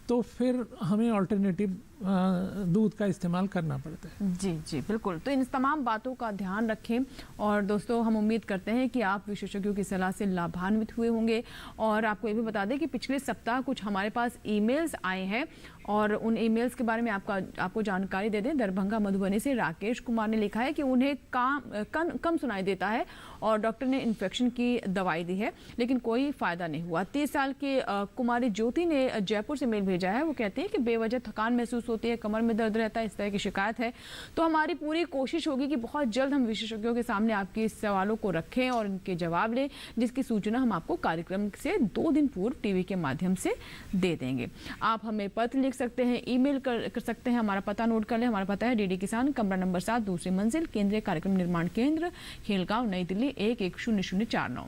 तो फिर हमें अल्टरनेटिव दूध का इस्तेमाल करना पड़ता है। जी जी बिल्कुल। तो इन तमाम बातों का ध्यान रखें और दोस्तों हम उम्मीद करते हैं कि आप विशेषज्ञों की सलाह से लाभान्वित हुए होंगे। और आपको ये भी बता दें कि पिछले सप्ताह कुछ हमारे पास ईमेल्स आए हैं और उन ईमेल्स के बारे में आपको जानकारी दे दें। दरभंगा मधुबनी से राकेश कुमार ने लिखा है कि उन्हें कम सुनाई देता है और डॉक्टर ने इन्फेक्शन की दवाई दी है लेकिन कोई फ़ायदा नहीं हुआ। 30 साल की कुमारी ज्योति ने जयपुर से मेल भेजा है। वो कहते हैं कि बेवजह थकान महसूस होती है, कमर में दर्द रहता है, इस तरह की शिकायत है। तो हमारी पूरी कोशिश होगी कि बहुत जल्द हम विशेषज्ञों के सामने आपके सवालों को रखें और इनके जवाब लें, जिसकी सूचना हम आपको कार्यक्रम से 2 दिन पूर्व टीवी के माध्यम से दे देंगे। आप हमें पत्र लिख सकते हैं, ईमेल कर सकते हैं। हमारा पता नोट कर लें। हमारा पता है डीडी किसान, कमरा नंबर 7, दूसरी मंजिल, केंद्रीय कार्यक्रम निर्माण केंद्र, खेलगांव, नई दिल्ली 110049।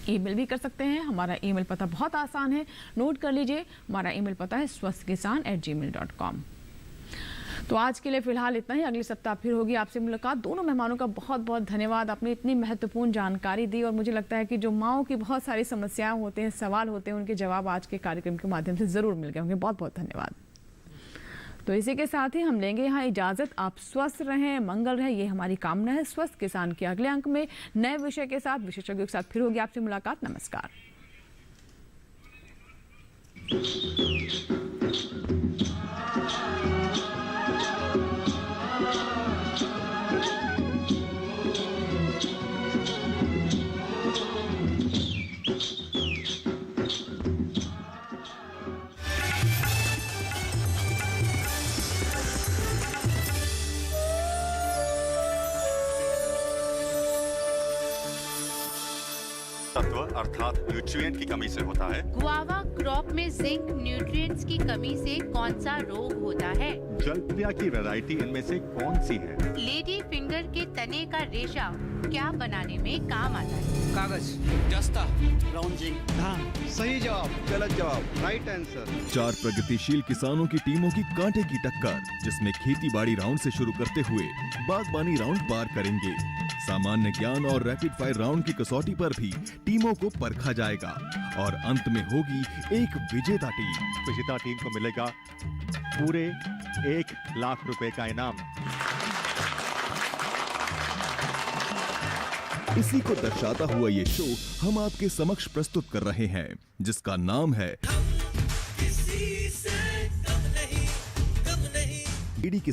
ईमेल भी कर सकते हैं। हमारा ईमेल पता बहुत आसान है, नोट कर लीजिए। हमारा ईमेल पता है swasthkisan@gmail.com। तो आज के लिए फिलहाल इतना ही। अगले सप्ताह फिर होगी आपसे मुलाकात। दोनों मेहमानों का बहुत बहुत धन्यवाद। आपने इतनी महत्वपूर्ण जानकारी दी और मुझे लगता है कि जो माँओं की बहुत सारी समस्याएं होते हैं, सवाल होते हैं, उनके जवाब आज के कार्यक्रम के माध्यम से ज़रूर मिल गए होंगे। बहुत बहुत धन्यवाद। तो इसी के साथ ही हम लेंगे यहाँ इजाज़त। आप स्वस्थ रहें, मंगल रहें, ये हमारी कामना है। स्वस्थ किसान के अगले अंक में नए विषय के साथ, विशेषज्ञों के साथ फिर होगी आपसे मुलाकात। नमस्कार। तत्व अर्थात न्यूट्रिएंट की कमी से होता है। गुआवा क्रॉप में जिंक न्यूट्रिएंट्स की कमी से कौन सा रोग होता है? जलप्रिया की वैरायटी इनमें से कौन सी है? लेडी फिंगर के तने का रेशा क्या बनाने में काम आता है? कागज, दस्ता, ब्राउन जिंक। हाँ, सही जवाब, गलत जवाब, राइट आंसर। 4 प्रगतिशील किसानों की टीमों की कांटे की टक्कर, जिसमें खेती बाड़ी राउंड से शुरू करते हुए बागबानी राउंड पार करेंगे। सामान्य ज्ञान और रैपिड फायर राउंड की कसौटी पर भी टीमों को परखा जाएगा और अंत में होगी एक विजेता टीम। विजेता टीम को मिलेगा पूरे 1 लाख रुपए का इनाम। इसी को दर्शाता हुआ ये शो हम आपके समक्ष प्रस्तुत कर रहे हैं, जिसका नाम है डीडी